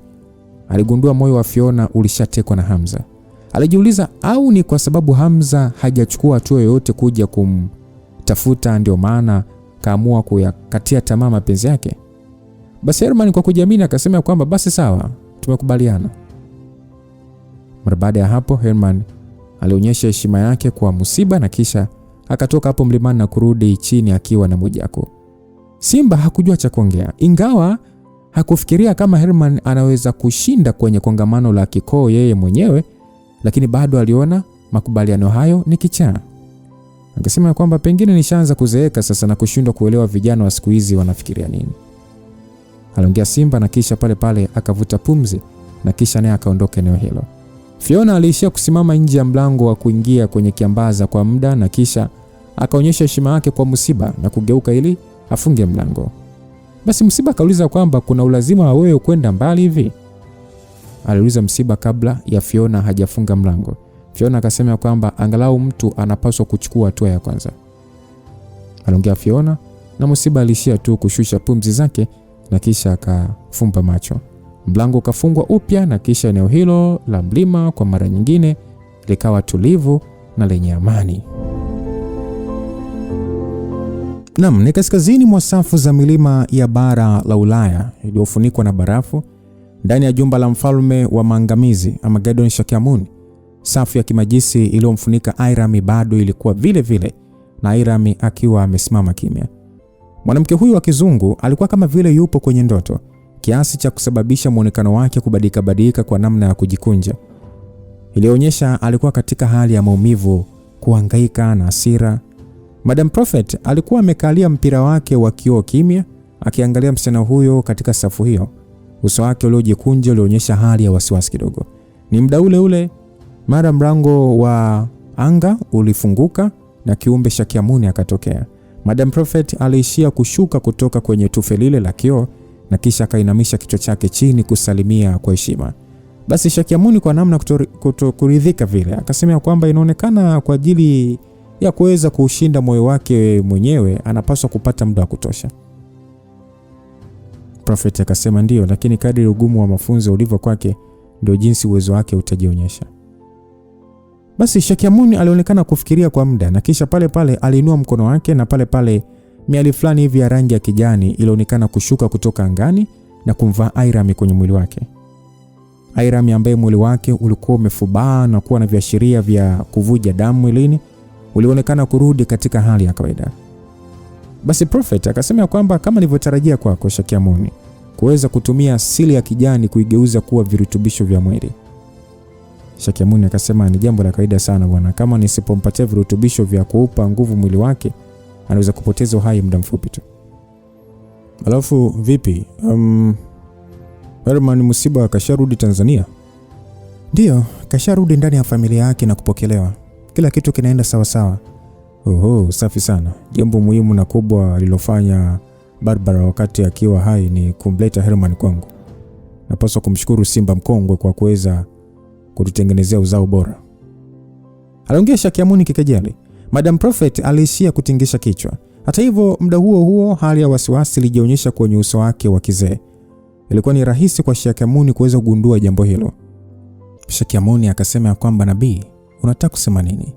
Aligundua moyo wa Fiona ulishatekwa na Hamza. Alijiuliza au ni kwa sababu Hamza hajachukua hatua yoyote kuja kumtafuta ndio maana kaamua kuyakatia tamaa mapenzi yake. Basi Herman kwa kujiamini akasema kwamba basi sawa, tumekubaliana. Mara baada ya hapo Herman alionyesha heshima yake kwa Musiba na kisha akatoka hapo mlimani na kurudi chini akiwa na Mwijaku. Simba hakujua cha kuongea. Ingawa hakufikiria kama Herman anaweza kushinda kwenye kongamano la kikoo yeye mwenyewe, lakini bado aliona makubaliano hayo ni kichaa. Akasema kwamba pengine nishaanza kuzeeka sasa na kushindwa kuelewa vijana wa siku hizi wanafikiria nini. Aliongea Simba na kisha pale pale akavuta pumzi na kisha naye akaondoka eneo hilo. Fiona aliishia kusimama nje ya mlango wa kuingia kwenye kiambaza kwa muda na kisha akaonyesha heshima yake kwa Musiba na kugeuka ili afunge mlango. Basi Musiba akauliza kwamba kuna ulazima wa wewe kwenda mbali hivi? Aliuliza Musiba kabla ya Fiona hajafunga mlango. Fiona akasema kwamba angalau mtu anapaswa kuchukua hatua ya kwanza. Aliongea Fiona na Musiba alishia tu kushusha pumzi zake na kisha akafumba macho. Mlango ukafungwa upya na kisha eneo hilo la mlima kwa mara nyingine likawa tulivu na lenye amani. Ni kaskazini mwa safu za milima ya bara la Ulaya iliyofunikwa na barafu Ndani ya jumba la mfalme wa maangamizi Armageddon Shakyamuni, safu ya kimajisi iliyomfunika Irami bado ilikuwa vile vile, na Irami akiwa amesimama kimya. Mwanamke huyu wa kizungu alikuwa kama vile yupo kwenye ndoto, kiasi cha kusababisha muonekano wake kubadilika kwa namna ya kujikunja. Ilionyesha alikuwa katika hali ya maumivu, kuhangaika na hasira. Madam Prophet alikuwa amekalia mpira wake wa kioo kimya, akiangalia msichana huyo katika safu hiyo. Uso wake uliojikunja ulionyesha hali ya wasiwasi kidogo. Ni muda ule ule mara mlango wa anga ulifunguka na kiumbe Shakyamuni akatokea. Madam Prophet aliishia kushuka kutoka kwenye tufe lile la kioo na kisha akainamisha kichwa chake chini kusalimia kwa heshima. Basi Shakyamuni kwa namna kutokuridhika vile akasema kwamba inaonekana kwa ajili ya kuweza kushinda moyo wake mwenyewe anapaswa kupata muda wa kutosha. Prophet akasema ndio, lakini kadri ugumu wa mafunzo ulivyo kwake ndio jinsi uwezo wake utajionyesha. Basi Shakyamuni alionekana kufikiria kwa muda na kisha pale pale aliinua mkono wake na pale pale miali fulani hivi ya rangi ya kijani ilionekana kushuka kutoka angani na kumvaa Irami kwenye mwili wake. Irami ambaye mwili wake ulikuwa umefubaa na kuwa na viashiria vya kuvuja damu mwilini ulionekana kurudi katika hali ya kawaida. Basi Prophet akasema kwamba kama nilivyotarajia kwako Shakyamuni, kuweza kutumia asili ya kijani kuigeuza kuwa virutubisho vya mwili. Shakyamuni akasema ni jambo la kawaida sana bwana, kama nisipompatia virutubisho vya kuupa nguvu mwili wake anaweza kupoteza uhai muda mfupi tu. Alafu vipi? Herman Musiba kasharudi Tanzania? Ndio, kasharudi ndani ya familia yake na kupokelewa. Kila kitu kinaenda sawa sawa. Oho, safi sana. Jambo muhimu na kubwa alilofanya Barbara wakati akiwa hai ni kumleta Herman kwangu. Napaswa kumshukuru Simba mkongwe kwa kuweza kututengenezea uzao bora. Aliongea Shakyamuni kikejeli. Madam Prophet aliishia kutingisha kichwa. Hata hivyo, muda huo hali ya wasiwasi ilijionyesha kwenye uso wake wa kizee. Ilikuwa ni rahisi kwa Shakyamuni kuweza kugundua jambo hilo. Shakyamuni akasema kwamba nabii, unataka kusema nini?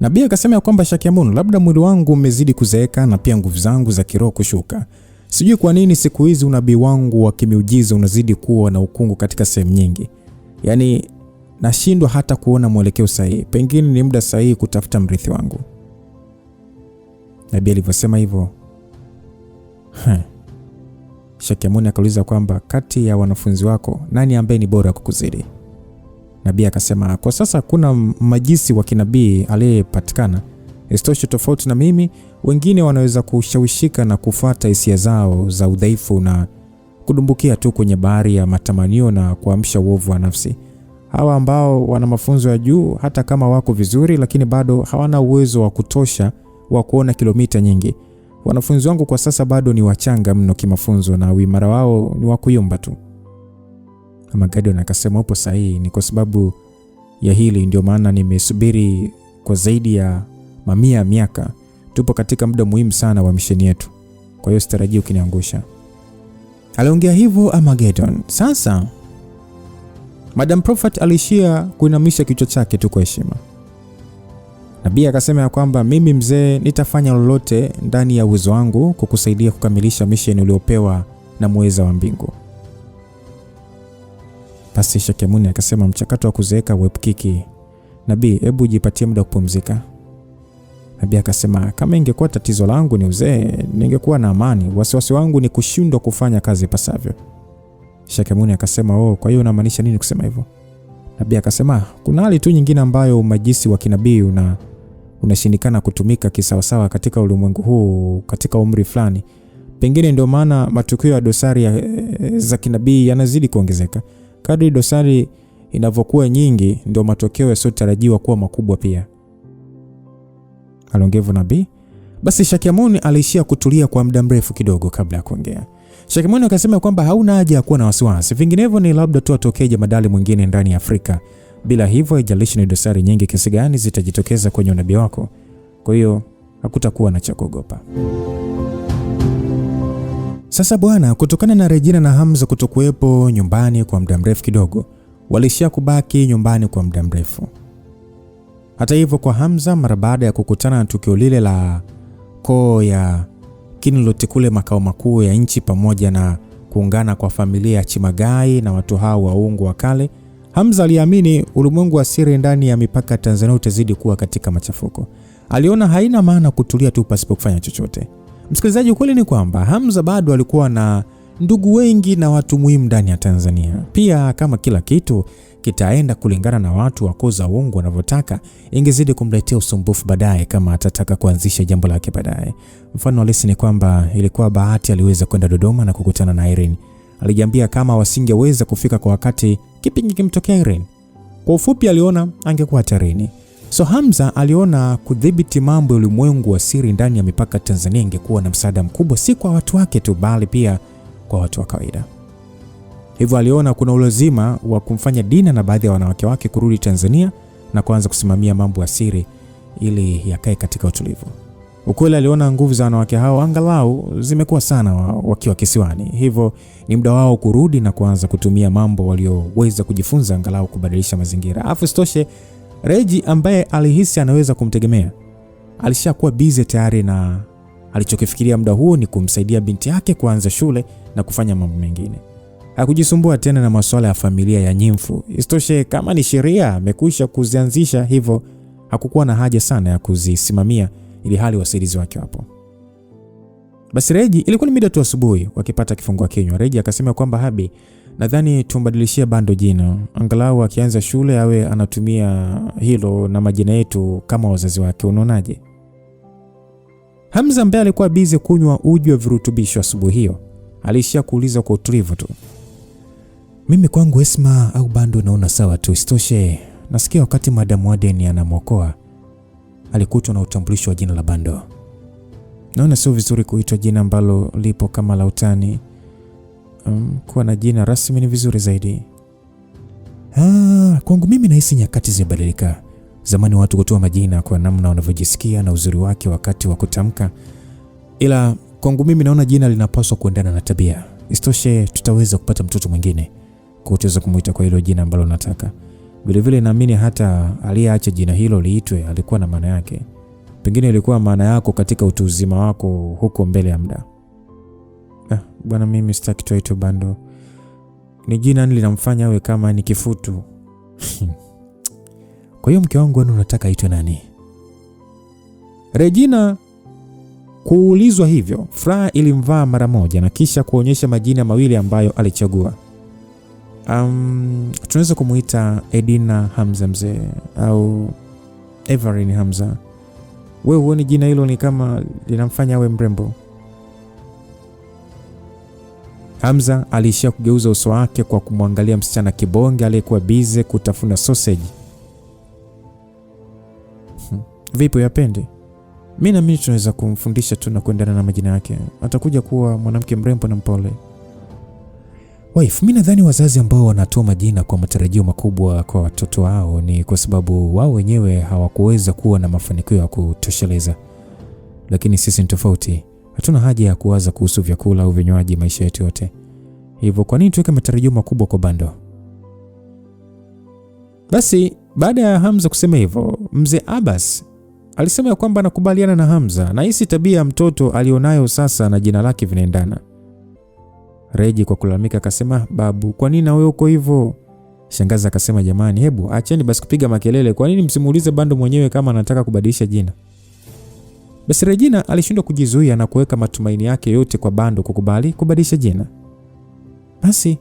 Nabii akasema kwamba Shakyamuni, labda mwili wangu umezidi kuzeeka na pia nguvu zangu za kiroho kushuka. Sijui kwa nini siku hizi unabii wangu wa kimiujiza unazidi kuwa na ukungu katika sehemu nyingi. Yaani nashindwa hata kuona mwelekeo sahihi. Pengine ni muda sahihi kutafuta mrithi wangu. Nabii alivyosema hivyo, Shakyamuni akauliza kwamba kati ya wanafunzi wako nani ambaye ni bora kukuzidi? Nabii akasema kwa sasa hakuna majisi wa kinabii aliyepatikana. Istoshe tofauti na mimi, wengine wanaweza kushawishika na kufuata hisia zao za udhaifu na kudumbukia tu kwenye bahari ya matamanio na kuamsha uovu wa nafsi. Hawa ambao wana mafunzo ya juu hata kama wako vizuri lakini bado hawana uwezo wa kutosha wa kuona kilomita nyingi. Wanafunzi wangu kwa sasa bado ni wachanga mno kimafunzo na uimara wao ni wa kuyumba tu. Armageddon akasema upo sahihi, ni kwa sababu ya hili ndio maana nimesubiri kwa zaidi ya mamia ya miaka. Tupo katika muda muhimu sana wa misheni yetu. Kwa hiyo sitarajii ukiniangusha. Aliongea hivyo Armageddon. Sasa Madam Prophet alishia kuinamisha kichwa chake tu kwa heshima. Nabii akasema kwamba mimi mzee nitafanya lolote ndani ya uwezo wangu kukusaidia kukamilisha misheni uliopewa na Mweza wa Mbingu. Basi Shakyamuni akasema mchakato wa kuzeeka uepukiki. Nabii, hebu jipatie muda kupumzika. Nabii akasema kama ingekuwa tatizo langu ni uzee, ningekuwa na amani. Wasiwasi wangu ni kushindwa kufanya kazi pasavyo. Shakyamuni akasema kwa hiyo unamaanisha nini kusema hivyo? Nabii akasema kuna hali tu nyingine ambayo majisi wa kinabii unashindikana kutumika kisawasawa katika ulimwengu huu katika umri fulani. Pengine ndio maana matukio ya dosari za kinabii yanazidi kuongezeka. Kadri dosari inavyokuwa nyingi ndio matokeo yasiyotarajiwa kuwa makubwa pia. Alongevu nabii. Basi Shakyamuni aliishia kutulia kwa muda mrefu kidogo kabla ya kuongea. Shakyamuni akasema kwamba hauna haja ya kuwa na wasiwasi. Vinginevyo ni labda tu atokee jemadari mwingine ndani ya Afrika. Bila hivyo haijalishi ni dosari nyingi kiasi gani zitajitokeza kwenye unabii wako. Kwa hiyo hakutakuwa na cha kuogopa. Sasa bwana, kutokana na Regina na Hamza kutokuwepo nyumbani kwa muda mrefu kidogo, walishia kubaki nyumbani kwa muda mrefu. Hata hivyo kwa Hamza, mara baada ya kukutana na tukio lile la koo ya Kiniloti kule makao makuu ya nchi pamoja na kuungana kwa familia ya Chimagai na watu hao waungu wa kale, Hamza aliamini ulimwengu wa siri ndani ya mipaka Tanzania utazidi kuwa katika machafuko. Aliona haina maana kutulia tu pasipo kufanya chochote. Msikilizaji, ukweli ni kwamba Hamza bado alikuwa na ndugu wengi na watu muhimu ndani ya Tanzania. Pia kama kila kitu kitaenda kulingana na watu wa koo za uongo wanavyotaka, ingezidi kumletea usumbufu baadaye kama atataka kuanzisha jambo lake baadaye. Mfano halisi ni kwamba ilikuwa bahati aliweza kwenda Dodoma na kukutana na Irene. Alijiambia kama wasingeweza kufika kwa wakati, kipi kingimtokea Irene? Kwa ufupi, aliona angekuwa hatarini. So Hamza aliona kudhibiti mambo ya ulimwengu wa siri ndani ya mipaka Tanzania ingekuwa na msaada mkubwa, si kwa watu wake tu bali pia kwa watu wa kawaida. Hivyo aliona kuna ulazima wa kumfanya Dina na baadhi ya wanawake wake kurudi Tanzania na kuanza kusimamia mambo ya siri ili yakae katika utulivu. Ukweli, aliona nguvu za wanawake hao angalau zimekuwa sana wakiwa kisiwani. Hivyo ni muda wao kurudi na kuanza kutumia mambo walioweza kujifunza angalau kubadilisha mazingira. Afu sitoshe, Reji ambaye alihisi anaweza kumtegemea alishakuwa busy tayari, na alichokifikiria muda huo ni kumsaidia binti yake kuanza shule na kufanya mambo mengine. Hakujisumbua tena na masuala ya familia ya nyimfu. Isitoshe, kama ni sheria amekwisha kuzianzisha, hivyo hakukuwa na haja sana ya kuzisimamia ili hali wasaidizi wake wapo. Basi Reji, ilikuwa ni mida tu asubuhi wakipata kifungua kinywa. Reji akasema kwamba Habi, nadhani tumbadilishie Bando jina, angalau akianza shule awe anatumia hilo na majina yetu kama wazazi wake, unaonaje? Hamza ambaye alikuwa busy kunywa uji wa virutubisho asubuhi hiyo, alishia kuuliza kwa utulivu tu, mimi kwangu Esma au Bando naona sawa tu. Isitoshe, nasikia wakati Madam Warden anamwokoa alikutwa na utambulisho wa jina la Bando. Naona sio vizuri kuitwa jina ambalo lipo kama la utani. Kuwa na jina rasmi ni vizuri zaidi. Kwangu mimi nahisi nyakati zimebadilika. Zamani watu kutoa majina kwa namna wanavyojisikia na uzuri wake wakati wa kutamka. Ila kwangu mimi naona jina linapaswa kuendana na tabia. Isitoshe, tutaweza kupata mtoto mwingine kwa utaweza kumuita kwa hilo jina ambalo nataka. Vilevile naamini hata aliyeacha jina hilo liitwe alikuwa na maana yake. Pengine ilikuwa maana yako katika utu uzima wako huko mbele ya muda. Bwana, mimi sitaki tuitwe Bando. Ni jina linamfanya awe kama ni kifutu. Kwa hiyo mke wangu unataka aitwe nani? Regina kuulizwa hivyo, furaha ilimvaa mara moja na kisha kuonyesha majina mawili ambayo alichagua. Tunaweza kumuita Edina Hamza mzee au Everine Hamza. Wewe huoni jina hilo ni kama linamfanya awe mrembo? Hamza alishia kugeuza uso wake kwa kumwangalia msichana kibonge aliyekuwa busy kutafuna sausage. Vipi yapende? Mimi na mimi tunaweza kumfundisha tu na kuendana na majina yake. Atakuja kuwa mwanamke mrembo na mpole. Wife, mimi nadhani wazazi ambao wanatoa majina kwa matarajio makubwa kwa watoto wao ni kwa sababu wao wenyewe hawakuweza kuwa na mafanikio ya kutosheleza. Lakini sisi ni tofauti. Hatuna haja ya kuwaza kuhusu vyakula au vinywaji maisha yetu yote. Hivyo kwa nini tuweke matarajio makubwa kwa Bando? Basi baada ya Hamza kusema hivyo, mzee Abbas alisema kwamba anakubaliana na Hamza na hisi tabia ya mtoto alionayo sasa na jina lake vinaendana. Reji kwa kulalamika akasema, babu, kwa nini na wewe uko hivyo? Shangazi akasema, jamani, hebu acheni basi kupiga makelele. Kwa nini msimuulize Bando mwenyewe kama anataka kubadilisha jina? Basi Regina alishindwa kujizuia na kuweka matumaini yake yote kwa Bando kukubali kubadilisha jina. Basi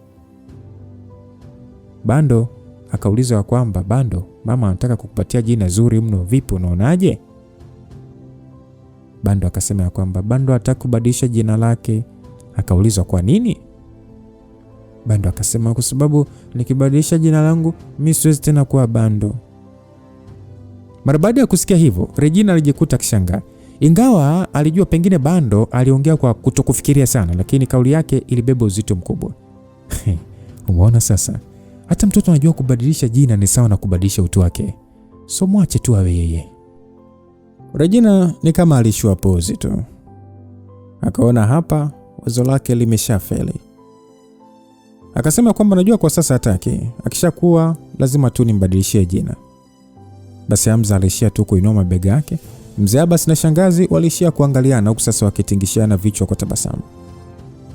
Bando akaulizwa kwamba, Bando, mama anataka kukupatia jina zuri mno, vipi unaonaje? Bando akasema kwamba Bando hataka kubadilisha jina lake. Akaulizwa kwa nini? Bando akasema kwa sababu nikibadilisha jina langu mimi siwezi tena kuwa Bando. Mara baada ya kusikia hivyo, Regina alijikuta kishangaa. Ingawa alijua pengine Bando aliongea kwa kutokufikiria sana, lakini kauli yake ilibeba uzito mkubwa. Umeona sasa? Hata mtoto anajua kubadilisha jina ni sawa na kubadilisha utu wake. So mwache tu awe yeye. Regina ni kama alishua pozi tu. Akaona hapa wazo lake limeshafeli. Akasema kwamba najua kwa sasa hataki. Akishakuwa lazima tu nimbadilishie jina. Basi Hamza alishia tu kuinua mabega yake. Mzee Abbas na shangazi walishia kuangaliana huku sasa wakitingishana vichwa kwa tabasamu.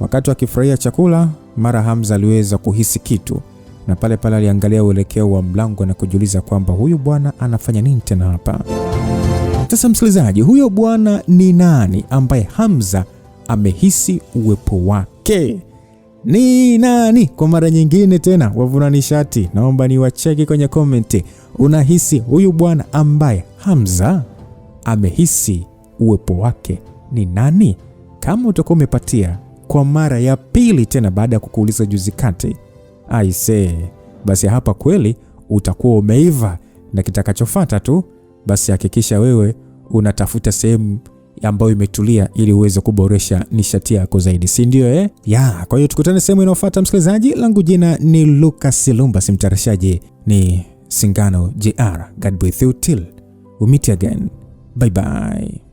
Wakati akifurahia chakula, mara Hamza aliweza kuhisi kitu, na pale pale aliangalia uelekeo wa mlango na kujiuliza kwamba huyu bwana anafanya nini tena hapa. Sasa msikilizaji, huyo bwana ni nani ambaye Hamza amehisi uwepo wake? Ni nani? Kwa mara nyingine tena, wavuna nishati, naomba niwacheki kwenye komenti. Unahisi huyu bwana ambaye Hamza amehisi uwepo wake ni nani? Kama utakuwa umepatia kwa mara ya pili tena baada ya kukuuliza juzi kati, basi hapa kweli utakuwa umeiva, na kitakachofuata tu basi hakikisha wewe unatafuta sehemu ambayo imetulia ili uweze kuboresha nishati yako zaidi, si ndio kwa hiyo tukutane sehemu inayofuata msikilizaji. Langu jina ni Lucas Lumba, simtarishaji ni Singano JR. God bless you till we meet again. Bye bye.